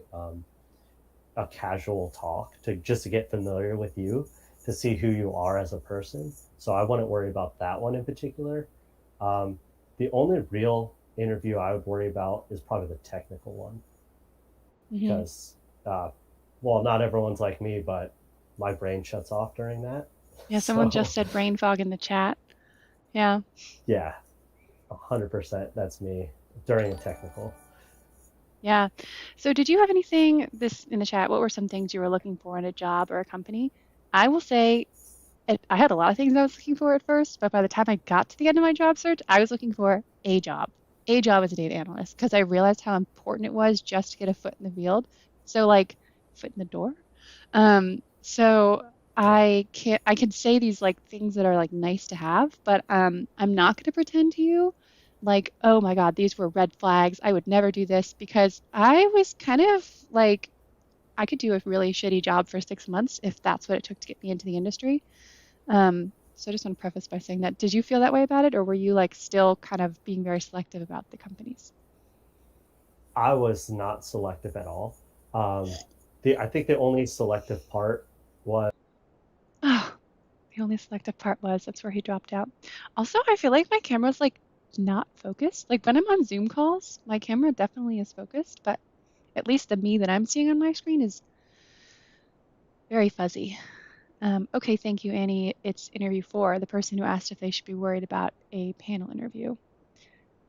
a casual talk to just to get familiar with you, to see who you are as a person. So I wouldn't worry about that one in particular. Um, the only real interview I would worry about is probably the technical one Mm-hmm. because, well, not everyone's like me, but my brain shuts off during that. Yeah, someone just So said brain fog in the chat. Yeah. yeah, 100% that's me during a technical. Yeah. So did you have anything this in the chat? What were some things you were looking for in a job or a company? I will say I had a lot of things I was looking for at first, but by the time I got to the end of my job search, I was looking for a job as a data analyst, because I realized how important it was just to get a foot in the field. So like foot in the door. So Yeah. I can say these like things that are like nice to have, but I'm not going to pretend to you like, oh my God, these were red flags. I would never do this because I was kind of like I could do a really shitty job for 6 months if that's what it took to get me into the industry. So I just want to preface by saying that. Did you feel that way about it, or were you like still kind of being very selective about the companies? I was not selective at all. I think the only selective part was Oh, the only selective part was that's where he dropped out. Also, I feel like my camera's like not focused. Like when I'm on Zoom calls, my camera definitely is focused, but at least the me that I'm seeing on my screen is very fuzzy. Okay, thank you, Annie. It's interview 4, the person who asked if they should be worried about a panel interview.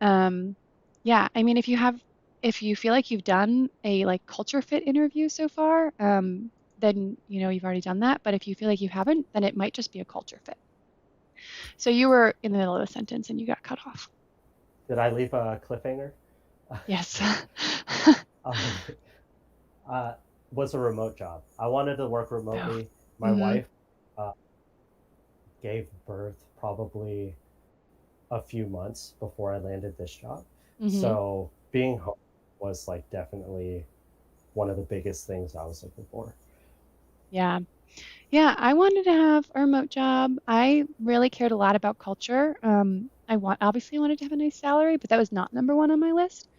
Um, yeah, I mean, if you feel like you've done a like culture fit interview so far, then you've already done that. But if you feel like you haven't, then it might just be a culture fit. So you were in the middle of a sentence and you got cut off. did I leave a cliffhanger? Yes. um, uh, was a remote job. I wanted to work Oh. remotely. My Mm-hmm. wife uh, gave birth probably a few months before I landed this job. Mm-hmm. So being home was like definitely one of the biggest things I was looking for. Yeah. Yeah, I wanted to have a remote job. I really cared a lot about culture. Obviously wanted to have a nice salary, but that was not number one on my list.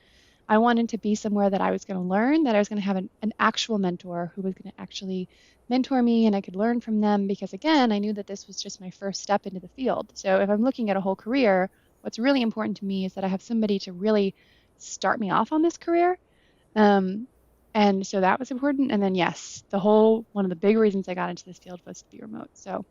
I wanted to be somewhere that I was going to learn, that I was going to have an actual mentor who was going to actually mentor me and I could learn from them because, again, I knew that this was just my first step into the field. So if I'm looking at a whole career, what's really important to me is that I have somebody to really start me off on this career. Um, and so that was important. And then, yes, one of the big reasons I got into this field was to be remote. So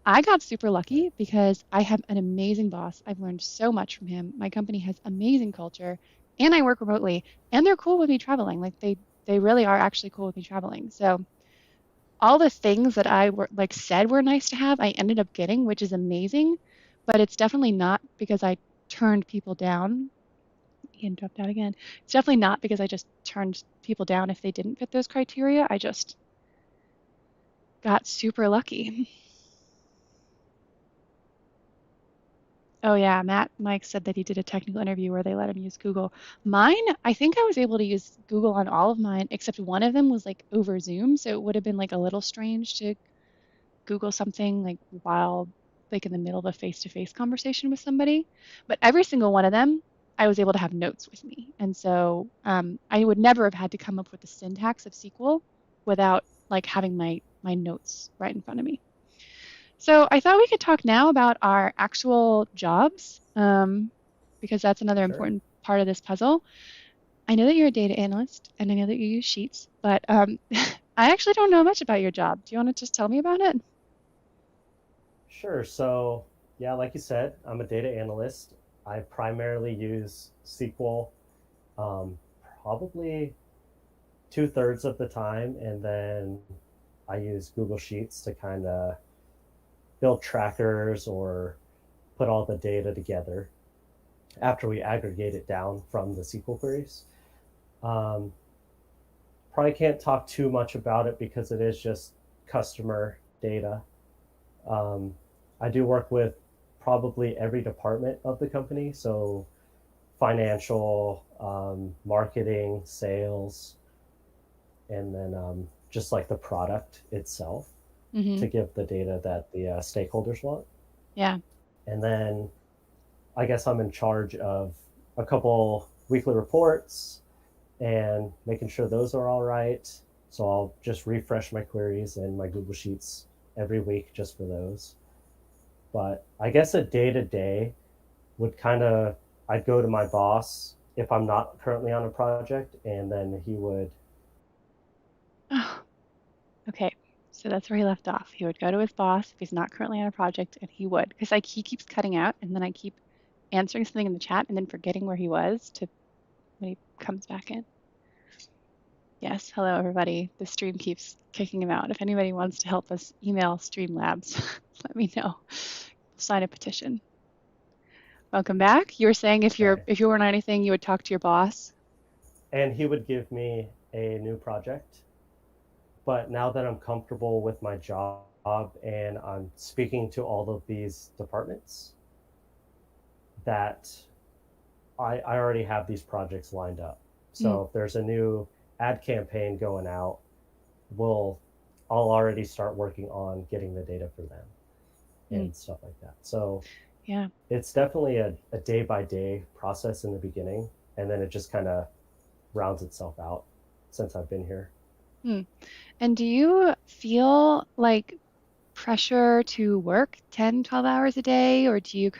I got super Right. lucky because I have an amazing boss. I've learned so much from him. My company has amazing culture, and I work remotely, and they're cool with me traveling. Like they really are actually cool with me traveling. So all the things that I were like said were nice to have, I ended up getting, which is amazing. But it's definitely not because I turned people down. Ian dropped out again. It's definitely not because I just turned people down if they didn't fit those criteria. I just got super lucky. Oh yeah, Mike said that he did a technical interview where they let him use Google. Mine, I think I was able to use Google on all of mine, except one of them was like over Zoom, so it would have been like a little strange to Google something like while like in the middle of a face-to-face conversation with somebody. But every single one of them, I was able to have notes with me, and so I would never have had to come up with the syntax of SQL without like having my notes right in front of me. So I thought we could talk now about our actual jobs, because that's another Sure. important part of this puzzle. I know that you're a data analyst, and I know that you use Sheets, but I actually don't know much about your job. Do you want to just tell me about it? Sure. So, yeah, like you said, I'm a data analyst. I primarily use SQL, um, probably 2/3 of the time, and then I use Google Sheets to kind of build trackers or put all the data together after we aggregate it down from the SQL queries. Um, Probably can't talk too much about it because it is just customer data. Um, I do work with probably every department of the company, so financial, marketing, sales, and then just like the product itself Mm-hmm. to give the data that the stakeholders want. Yeah. And then I guess I'm in charge of a couple weekly reports and making sure those are all right. So I'll just refresh my queries in my Google Sheets every week just for those. But I guess a day to day would kind of, I'd go to my boss if I'm not currently on a project, and then he would. Oh, okay. So that's where he left off. He would go to his boss if he's not currently on a project, and he would, because like he keeps cutting out, and then I keep answering something in the chat and then forgetting where he was to when he comes back in. Yes, hello everybody. The stream keeps kicking him out. If anybody wants to help us, email Streamlabs. Let me know. Sign a petition. Welcome back. You were saying Okay. if you weren't on anything, you would talk to your boss. And he would give me a new project. But now that I'm comfortable with my job and I'm speaking to all of these departments, that I already have these projects lined up. Mm, So if there's a new ad campaign going out, we'll I'll already start working on getting the data for them mm, and stuff like that. So yeah. it's definitely a day by day process in the beginning, and then it just kind of rounds itself out since I've been here. Mm. And do you feel like pressure to work 10, 12 hours a day, or do you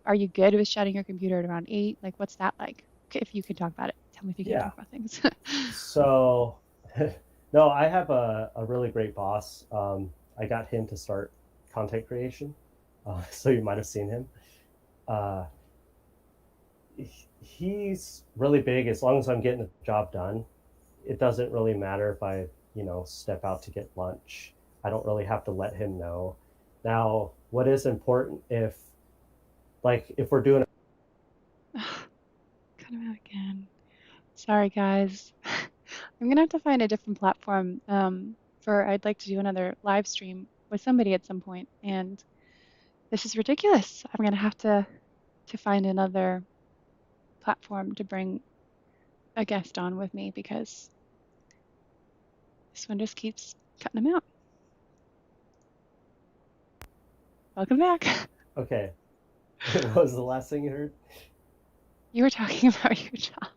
are you good with shutting your computer at around 8? Like, what's that like? Okay, if you can talk about it. Tell me if you can't Yeah. talk about things. So, no, I have a really great boss. I got him to start content creation, so you might have seen him. Uh, he's really big. As long as I'm getting the job done, it doesn't really matter if I, step out to get lunch. I don't really have to let him know. Now, what is important if we're doing. Cut him out again. Sorry, guys. I'm gonna have to find a different platform for I'd like to do another live stream with somebody at some point, and this is ridiculous. I'm gonna have to find another platform to bring a guest on with me because this one just keeps cutting them out. Welcome back. Okay. What was the last thing you heard? You were talking about your job.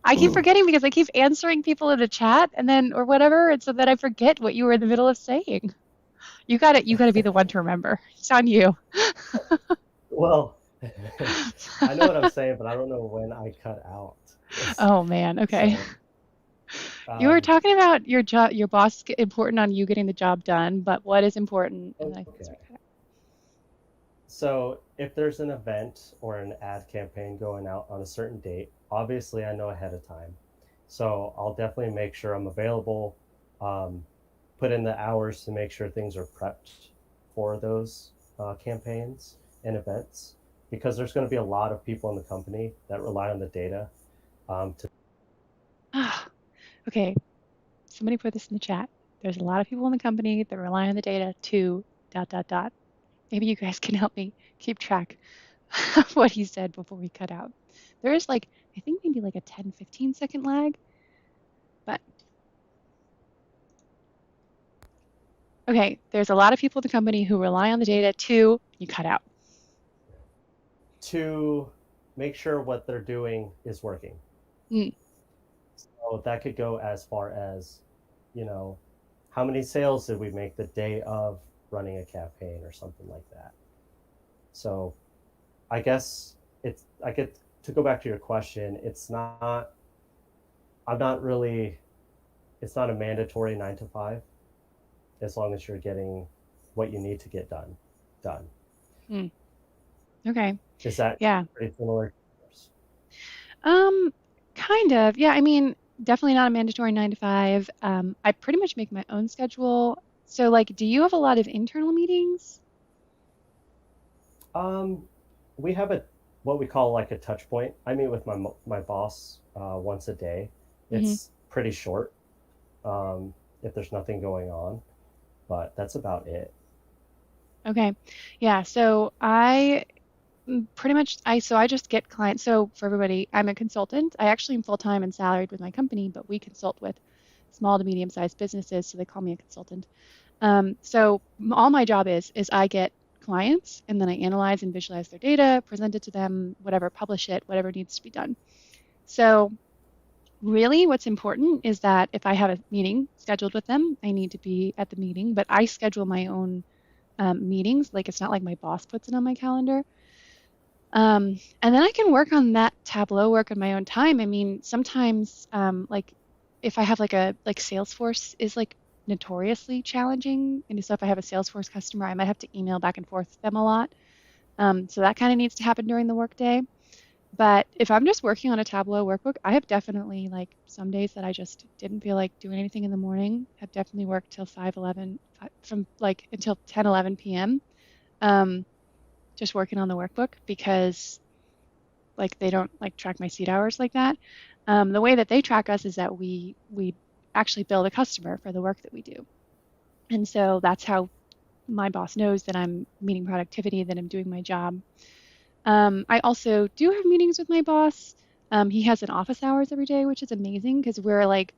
I keep forgetting because I keep answering people in the chat and then or whatever, and so that I forget what you were in the middle of saying. You gotta be the one to remember. It's on you. Well, I know what I'm saying, but I don't know when I cut out. Oh man, okay. So, You were um, talking about your job, your boss important on you getting the job done, but what is important? And I think that's okay. what you cut So if there's an event or an ad campaign going out on a certain date, obviously I know ahead of time. So I'll definitely make sure I'm available, um, put in the hours to make sure things are prepped for those campaigns and events, because there's going to be a lot of people in the company that rely on the data to. out. Okay, somebody put this in the chat. There's a lot of people in the company that rely on the data to dot dot dot. Maybe you guys can help me keep track of what he said before we cut out. There is like, I think maybe like a 10-15 second lag, but okay, there's a lot of people in the company who rely on the data to, you cut out. to make sure what they're doing is working. Mm, So that could go as far as, you know, how many sales did we make the day of running a campaign or something like that. So I guess I get to go back to your question. I'm not really, it's not a mandatory 9 to 5 as long as you're getting what you need to get done. mm, okay, Is that yeah. pretty similar? Um, kind of. Yeah, I mean, definitely not a mandatory 9 to 5. I pretty much make my own schedule. So, like, do you have a lot of internal meetings? Um, we have a what we call like a touch point. I meet with my boss once a day. Hmm. It's pretty short if there's nothing going on, but that's about it. Okay. Yeah, so pretty much I just get clients. So for everybody, I'm a consultant. I actually am full-time and salaried with my company, but we consult with small to medium-sized businesses, so they call me a consultant. So all my job is I get clients and then I analyze and visualize their data, present it to them, whatever, publish it, whatever needs to be done. So really what's important is that if I have a meeting scheduled with them, I need to be at the meeting, but I schedule my own meetings. Like it's not like my boss puts it on my calendar. And then I can work on that Tableau work on my own time. I mean, sometimes like if I have like Salesforce is like notoriously challenging. And so if I have a Salesforce customer, I might have to email back and forth with them a lot. So that kind of needs to happen during the workday. But if I'm just working on a Tableau workbook, I have definitely like some days that I just didn't feel like doing anything in the morning. Have definitely worked till 5:11, from like until 10:11 p.m. Um, just working on the workbook because like they don't like track my seat hours like that. The way that they track us is that we actually bill the customer for the work that we do, and so that's how my boss knows that I'm meeting productivity, that I'm doing my job. I also do have meetings with my boss. He has an office hours every day, which is amazing because we're like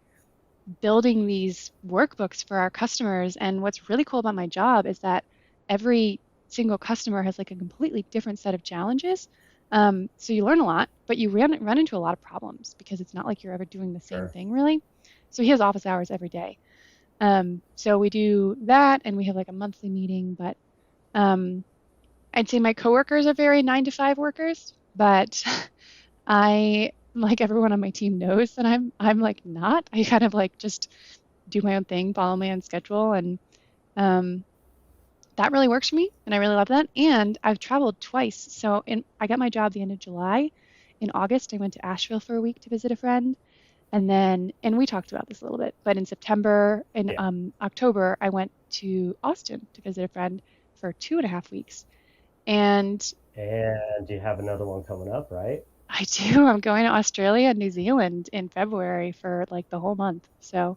building these workbooks for our customers. And what's really cool about my job is that every single customer has like a completely different set of challenges. So you learn a lot, but you run into a lot of problems because it's not like you're ever doing the same Sure. thing really. So he has office hours every day. So we do that and we have like a monthly meeting, but um, I'd say my coworkers are very 9 to 5 workers, but I like everyone on my team knows that I'm like not. I kind of like just do my own thing, follow my own schedule, and um, that really works for me, and I really love that. And I've traveled twice. I got my job the end of July. In August, I went to Asheville for a week to visit a friend, and we talked about this a little bit. But in September and Yeah. October, I went to Austin to visit a friend for 2.5 weeks. And And you have another one coming up, right? I do. I'm going to Australia and New Zealand in February for like the whole month. So,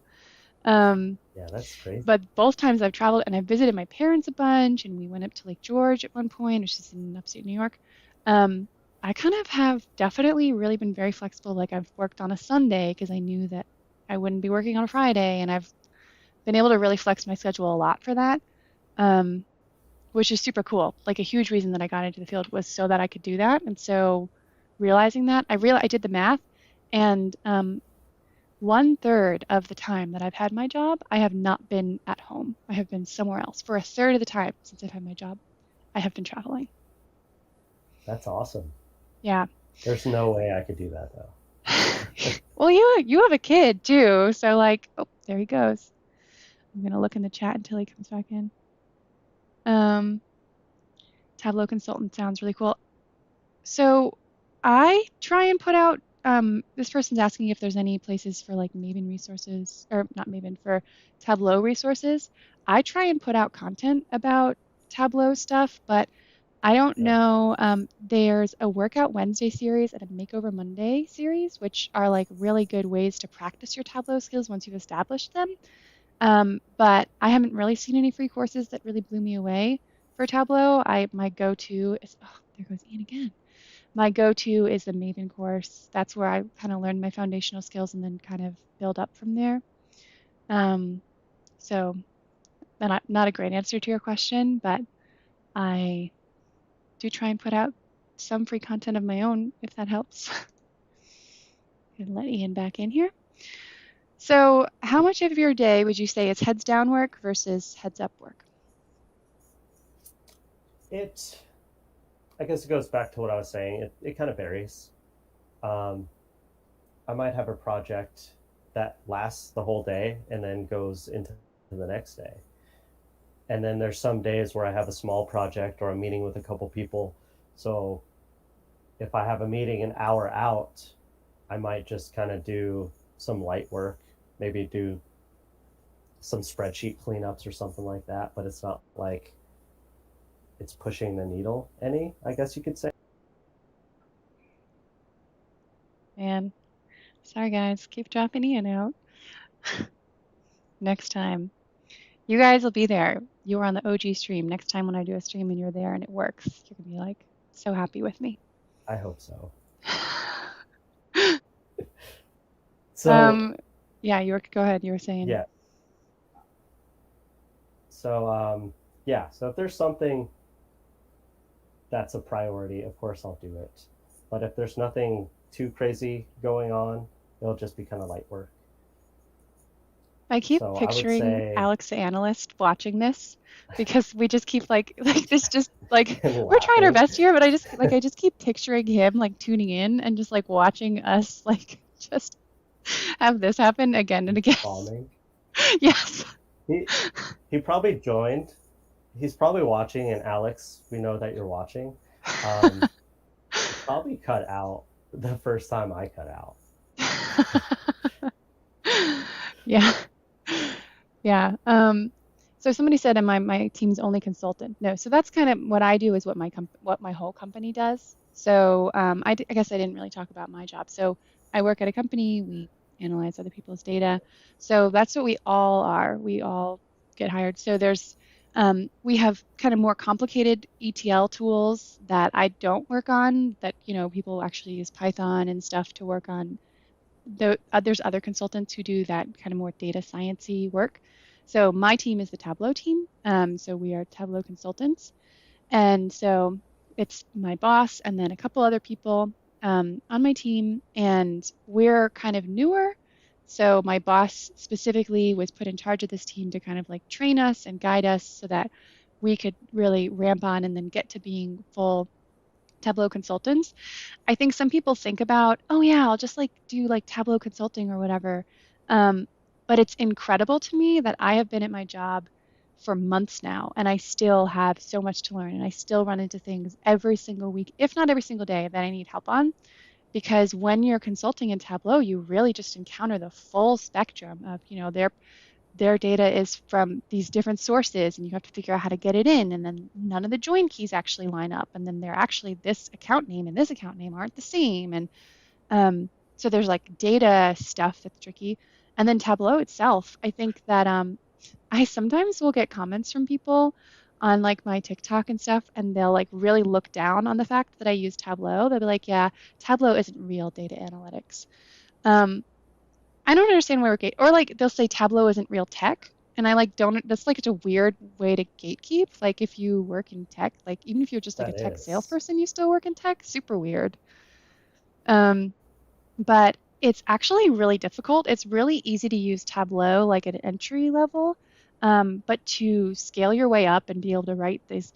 um, Yeah, that's crazy. but both times I've traveled and I've visited my parents a bunch, and we went up to Lake George at one point, which is in upstate New York. Um, I kind of have definitely really been very flexible. Like I've worked on a Sunday because I knew that I wouldn't be working on a Friday, and I've been able to really flex my schedule a lot for that, um, which is super cool. Like a huge reason that I got into the field was so that I could do that. And so realizing that, I did the math, and 1/3 of the time that I've had my job, I have not been at home. I have been somewhere else. For a third of the time since I've had my job, I have been traveling. That's awesome. Yeah. There's no way I could do that though. Well, you have a kid too, so like, oh, there he goes. I'm gonna look in the chat until he comes back in. Um, Tableau consultant sounds really cool. So I try and put out, this person's asking if there's any places for like Maven resources, or not Maven, for Tableau resources. I try and put out content about Tableau stuff, but I don't Yeah. know. There's a Workout Wednesday series and a Makeover Monday series, which are like really good ways to practice your Tableau skills once you've established them. But I haven't really seen any free courses that really blew me away for Tableau. My go-to is, oh, there goes Ian again. My go-to is the Maven course. That's where I kind of learned my foundational skills and then kind of build up from there. Um, so not a great answer to your question, but I do try and put out some free content of my own, if that helps. And let Ian back in here. So how much of your day would you say is heads down work versus heads up work? It, I guess it goes back to what I was saying. It kind of varies. Um, I might have a project that lasts the whole day and then goes into the next day. And then there's some days where I have a small project or a meeting with a couple people. So if I have a meeting an hour out, I might just kind of do some light work, maybe do some spreadsheet cleanups or something like that, but it's not like it's pushing the needle any, I guess you could say. And sorry guys, keep dropping Ian out. Next time. You guys will be there. You were on the OG stream. Next time when I do a stream and you're there and it works, you're gonna be like so happy with me. I hope so. So Yeah, go ahead. You were saying. yeah, yeah. So if there's something that's a priority, of course I'll do it. But if there's nothing too crazy going on, it'll just be kind of light work. I keep So I would picturing say Alex the analyst watching this because we just keep like this just like we're trying our laughing, best here, but I just keep picturing him like tuning in and just like watching us like just have this happen again and again. bombing. Yes. He he probably joined. He's probably watching, and Alex, we know that you're watching. You probably cut out the first time I cut out. Yeah. Yeah. So somebody said, "Am my team's only consultant?" No. So that's kind of what I do is what my whole company does. So I guess I didn't really talk about my job. So I work at a company. We analyze other people's data. So that's what we all are. We all get hired. So we have kind of more complicated ETL tools that I don't work on. That people actually use Python and stuff to work on. There's other consultants who do that kind of more data sciencey work. So my team is the Tableau team. So we are Tableau consultants. And so it's my boss and then a couple other people on my team. And we're kind of newer. So my boss specifically was put in charge of this team to kind of like train us and guide us so that we could really ramp on and then get to being full Tableau consultants. I think some people think about, oh yeah, I'll just like do like Tableau consulting or whatever. Um, but it's incredible to me that I have been at my job for months now and I still have so much to learn and I still run into things every single week, if not every single day, that I need help on. Because when you're consulting in Tableau, you really just encounter the full spectrum of, their data is from these different sources and you have to figure out how to get it in, and then none of the join keys actually line up, and then they're actually this account name and this account name aren't the same, and so there's like data stuff that's tricky. And then Tableau itself, I think that I sometimes will get comments from people on like my TikTok and stuff, and they'll like really look down on the fact that I use Tableau. They'll be like, yeah, Tableau isn't real data analytics. Um, I don't understand why we're gate, or like they'll say Tableau isn't real tech. And I like don't, that's like it's a weird way to gatekeep. Like if you work in tech, like even if you're just like a That tech is. salesperson, you still work in tech. Super weird. Um, but it's actually really difficult. It's really easy to use Tableau like at an entry level, but to scale your way up and be able to write this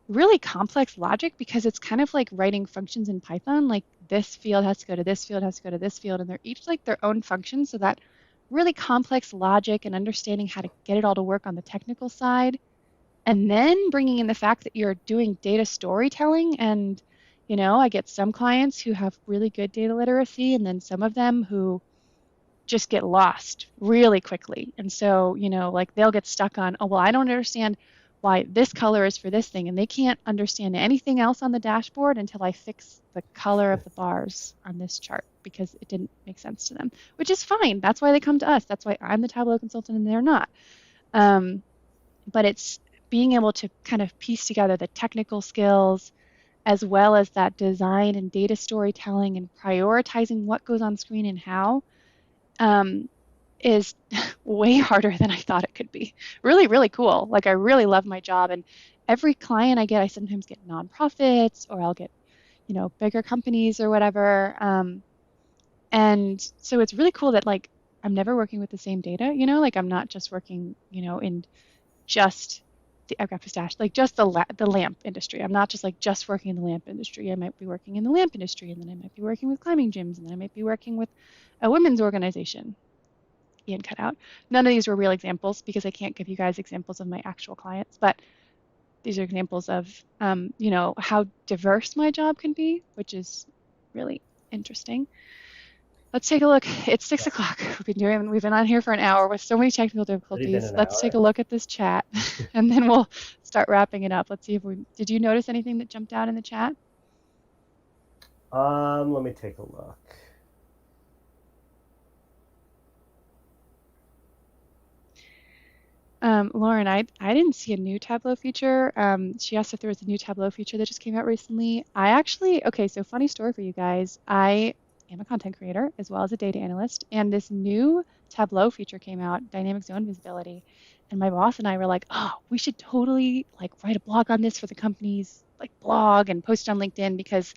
really complex logic, because it's kind of like writing functions in Python, like this field has to go to this field, has to go to this field, and they're each like their own function. So that really complex logic and understanding how to get it all to work on the technical side, and then bringing in the fact that you're doing data storytelling. And I get some clients who have really good data literacy, and then some of them who just get lost really quickly. And so like they'll get stuck on, oh well, I don't understand why this color is for this thing, and they can't understand anything else on the dashboard until I fix the color of the bars on this chart because it didn't make sense to them, which is fine. That's why they come to us. That's why I'm the Tableau consultant and they're not. um, but it's being able to kind of piece together the technical skills as well as that design and data storytelling and prioritizing what goes on screen and how, um, is way harder than I thought it could be. Really, really cool. Like I really love my job, and every client I get, I sometimes get nonprofits or I'll get, bigger companies or whatever. And so it's really cool that like I'm never working with the same data, like I'm not just working, in just the aircraft stash, like just the lamp industry. I'm not just like just working in the lamp industry. I might be working in the lamp industry, and then I might be working with climbing gyms, and then I might be working with a women's organization. Ian cut out. None of these were real examples because I can't give you guys examples of my actual clients, but these are examples of how diverse my job can be, which is really interesting. Let's take a look. It's Yeah. 6 o'clock. We've been on here for an hour with so many technical Already been difficulties. an Let's take a hour. look at this chat and then we'll start wrapping it up. Let's see if did you notice anything that jumped out in the chat? Let me take a look. Lauren, I didn't see a new Tableau feature. She asked if there was a new Tableau feature that just came out recently. Okay, so funny story for you guys. I am a content creator as well as a data analyst, and this new Tableau feature came out, dynamic zone visibility. And my boss and I were like, oh, we should totally like write a blog on this for the company's like blog and post it on LinkedIn because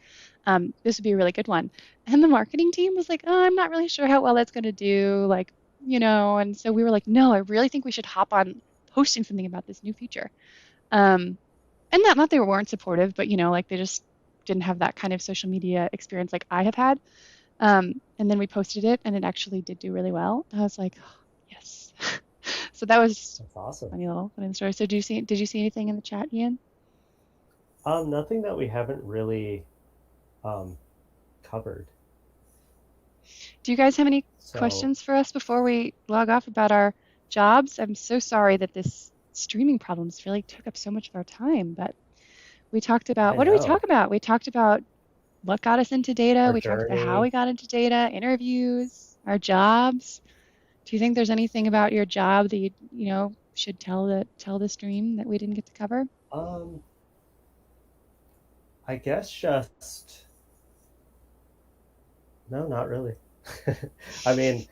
this would be a really good one. And the marketing team was like, oh, I'm not really sure how well that's going to do. Like, and so we were like, no, I really think we should hop on posting something about this new feature. And not they weren't supportive, but like they just didn't have that kind of social media experience like I have had. And then we posted it, and it actually did do really well. I was like, oh, yes. So that was That's awesome. funny story. So did you see anything in the chat, Ian? Nothing that we haven't really um, covered. Do you guys have any So questions for us before we log off about our jobs? I'm so sorry that this streaming problems really took up so much of our time, but we talked about, I what did we know talk about? We talked about what got us into data. our We talked about how we journey. got into data, interviews, our jobs. Do you think there's anything about your job that you should tell the stream that we didn't get to cover? Um, I guess just no, not really. I mean,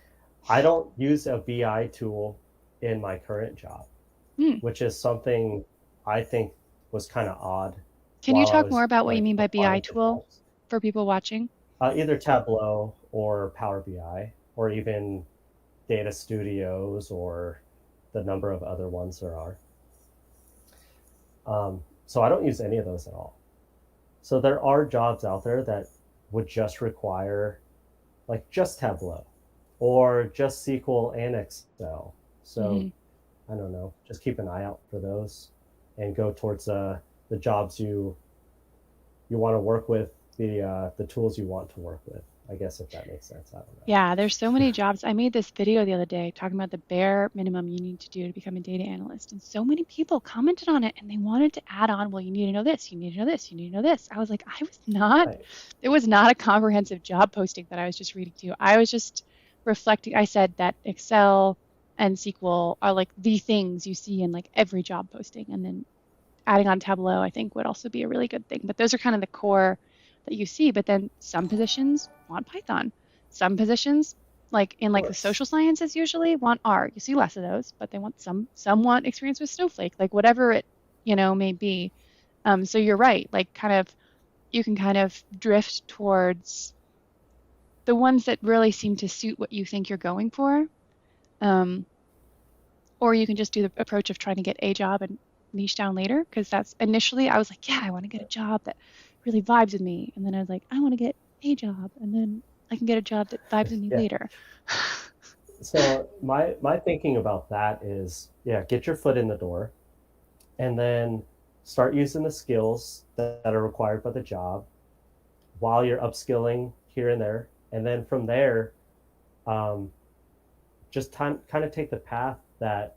I don't use a BI tool in my current job, Hmm. which is something I think was kind of odd Can you while I talk more was about what you like mean by BI applying for tool jobs. for people watching? Either Tableau or Power BI, or even Data Studios, or the number of other ones there are. So I don't use any of those at all. So there are jobs out there that would just require like just Tableau or just SQL and Excel. So Hmm. I don't know, just keep an eye out for those and go towards the jobs you want to work with, the tools you want to work with. I guess, if that makes sense. I don't know. Yeah, there's so many jobs. I made this video the other day talking about the bare minimum you need to do to become a data analyst. And so many people commented on it and they wanted to add on, well, you need to know this, you need to know this, you need to know this. I was like, Right. it was not a comprehensive job posting that I was just reading to you. I was just reflecting. I said that Excel and SQL are like the things you see in like every job posting. And then adding on Tableau, I think would also be a really good thing. But those are kind of the core that you see. But then some positions want Python. Some positions, like in Of like the course. social sciences, usually want R. You see less of those, but they want some want experience with Snowflake, like whatever it may be. So you're right. Like kind of you can kind of drift towards the ones that really seem to suit what you think you're going for. Um, or you can just do the approach of trying to get a job and niche down later, because that's initially I was like, yeah, I want to get a job that really vibes with me. And then I was like, I want to get a job and then I can get a job that vibes with me Yeah. later. So my thinking about that is, yeah, get your foot in the door and then start using the skills that are required by the job while you're upskilling here and there. And then from there, um, just kind of take the path that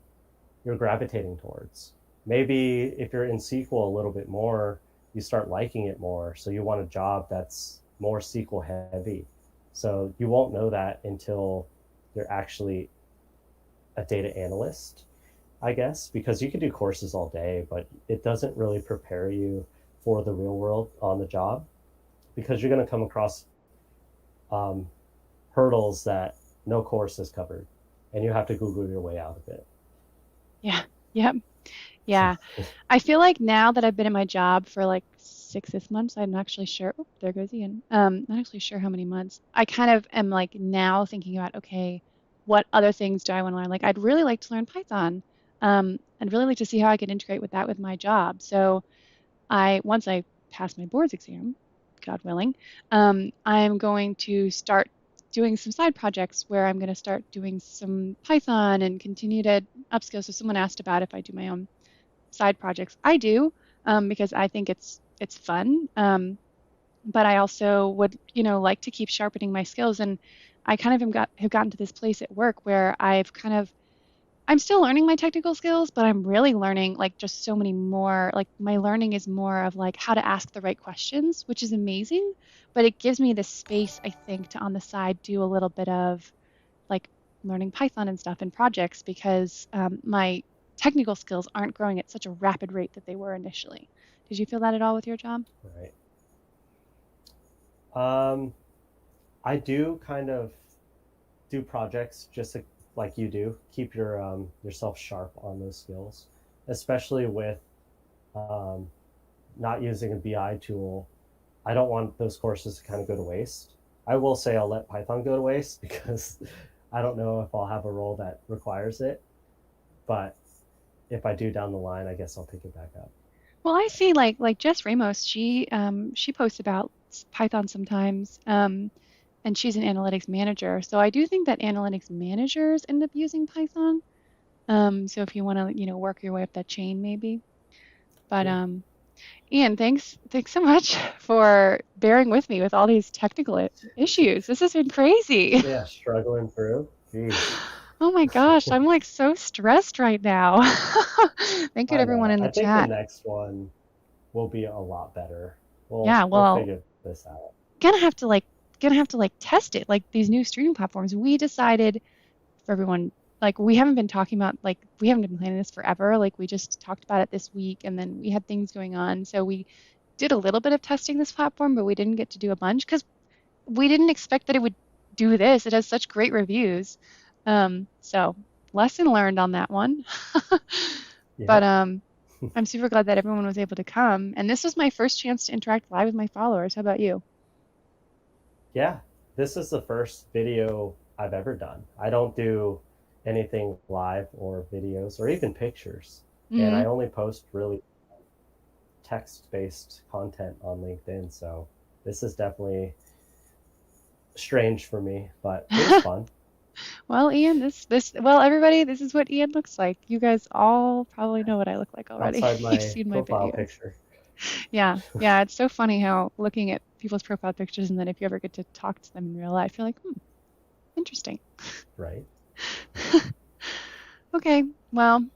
you're gravitating towards. Maybe if you're in SQL a little bit more, you start liking it more. So you want a job that's more SQL heavy. So you won't know that until you're actually a data analyst, I guess, because you can do courses all day, but it doesn't really prepare you for the real world on the job, because you're going to come across um, hurdles that no course has covered, and you have to Google your way out of it. Yeah. Yep. So, Yeah. I feel like now that I've been in my job for like 6 months, I'm not actually sure. Oh, there goes Ian. Not actually sure how many months. I kind of am like now thinking about, okay, what other things do I want to learn? Like, I'd really like to learn Python. I'd really like to see how I can integrate with that with my job. So once I pass my boards exam, God willing, I'm going to start doing some side projects where I'm going to start doing some Python and continue to upskill. So someone asked about if I do my own side projects. I do, because I think it's fun. But I also would, like to keep sharpening my skills. And I kind of have gotten to this place at work where I'm still learning my technical skills, but I'm really learning like just so many more. Like my learning is more of like how to ask the right questions, which is amazing. But it gives me the space, I think, to on the side do a little bit of like learning Python and stuff in projects, because my technical skills aren't growing at such a rapid rate that they were initially. Did you feel that at all with your job? right. Um, I do kind of do projects just like you do. Keep yourself sharp on those skills, especially with um, not using a BI tool. I don't want those courses to kind of go to waste. I will say I'll let Python go to waste because I don't know if I'll have a role that requires it. But if I do down the line, I guess I'll pick it back up. Well, I see like Jess Ramos, she posts about Python sometimes, and she's an analytics manager. So I do think that analytics managers end up using Python. So if you want to, work your way up that chain, maybe. But Yeah. Ian, thanks so much for bearing with me with all these technical issues. This has been crazy. Yeah, struggling through. Jeez. Oh my gosh, I'm like so stressed right now. Thank you to I everyone know. in the I think the chat. next one will be a lot better. We'll Yeah, we'll well, figure this out. gonna have to like test it like these new streaming platforms. We decided for everyone, like we haven't been talking about, like we haven't been planning this forever. Like we just talked about it this week and then we had things going on. So we did a little bit of testing this platform, but we didn't get to do a bunch because we didn't expect that it would do this. It has such great reviews. So lesson learned on that one. But Yep. I'm super glad that everyone was able to come. And this was my first chance to interact live with my followers. How about you? Yeah. This is the first video I've ever done. I don't do anything live or videos or even pictures. And Hmm. I only post really text-based content on LinkedIn, so this is definitely strange for me, but it was fun. Well, Ian, well, everybody, this is what Ian looks like. You guys all probably know what I look like already. Outside You've my seen my profile videos. picture. Yeah, yeah, it's so funny how looking at people's profile pictures, and then if you ever get to talk to them in real life, you're like, interesting. Right. Okay, well,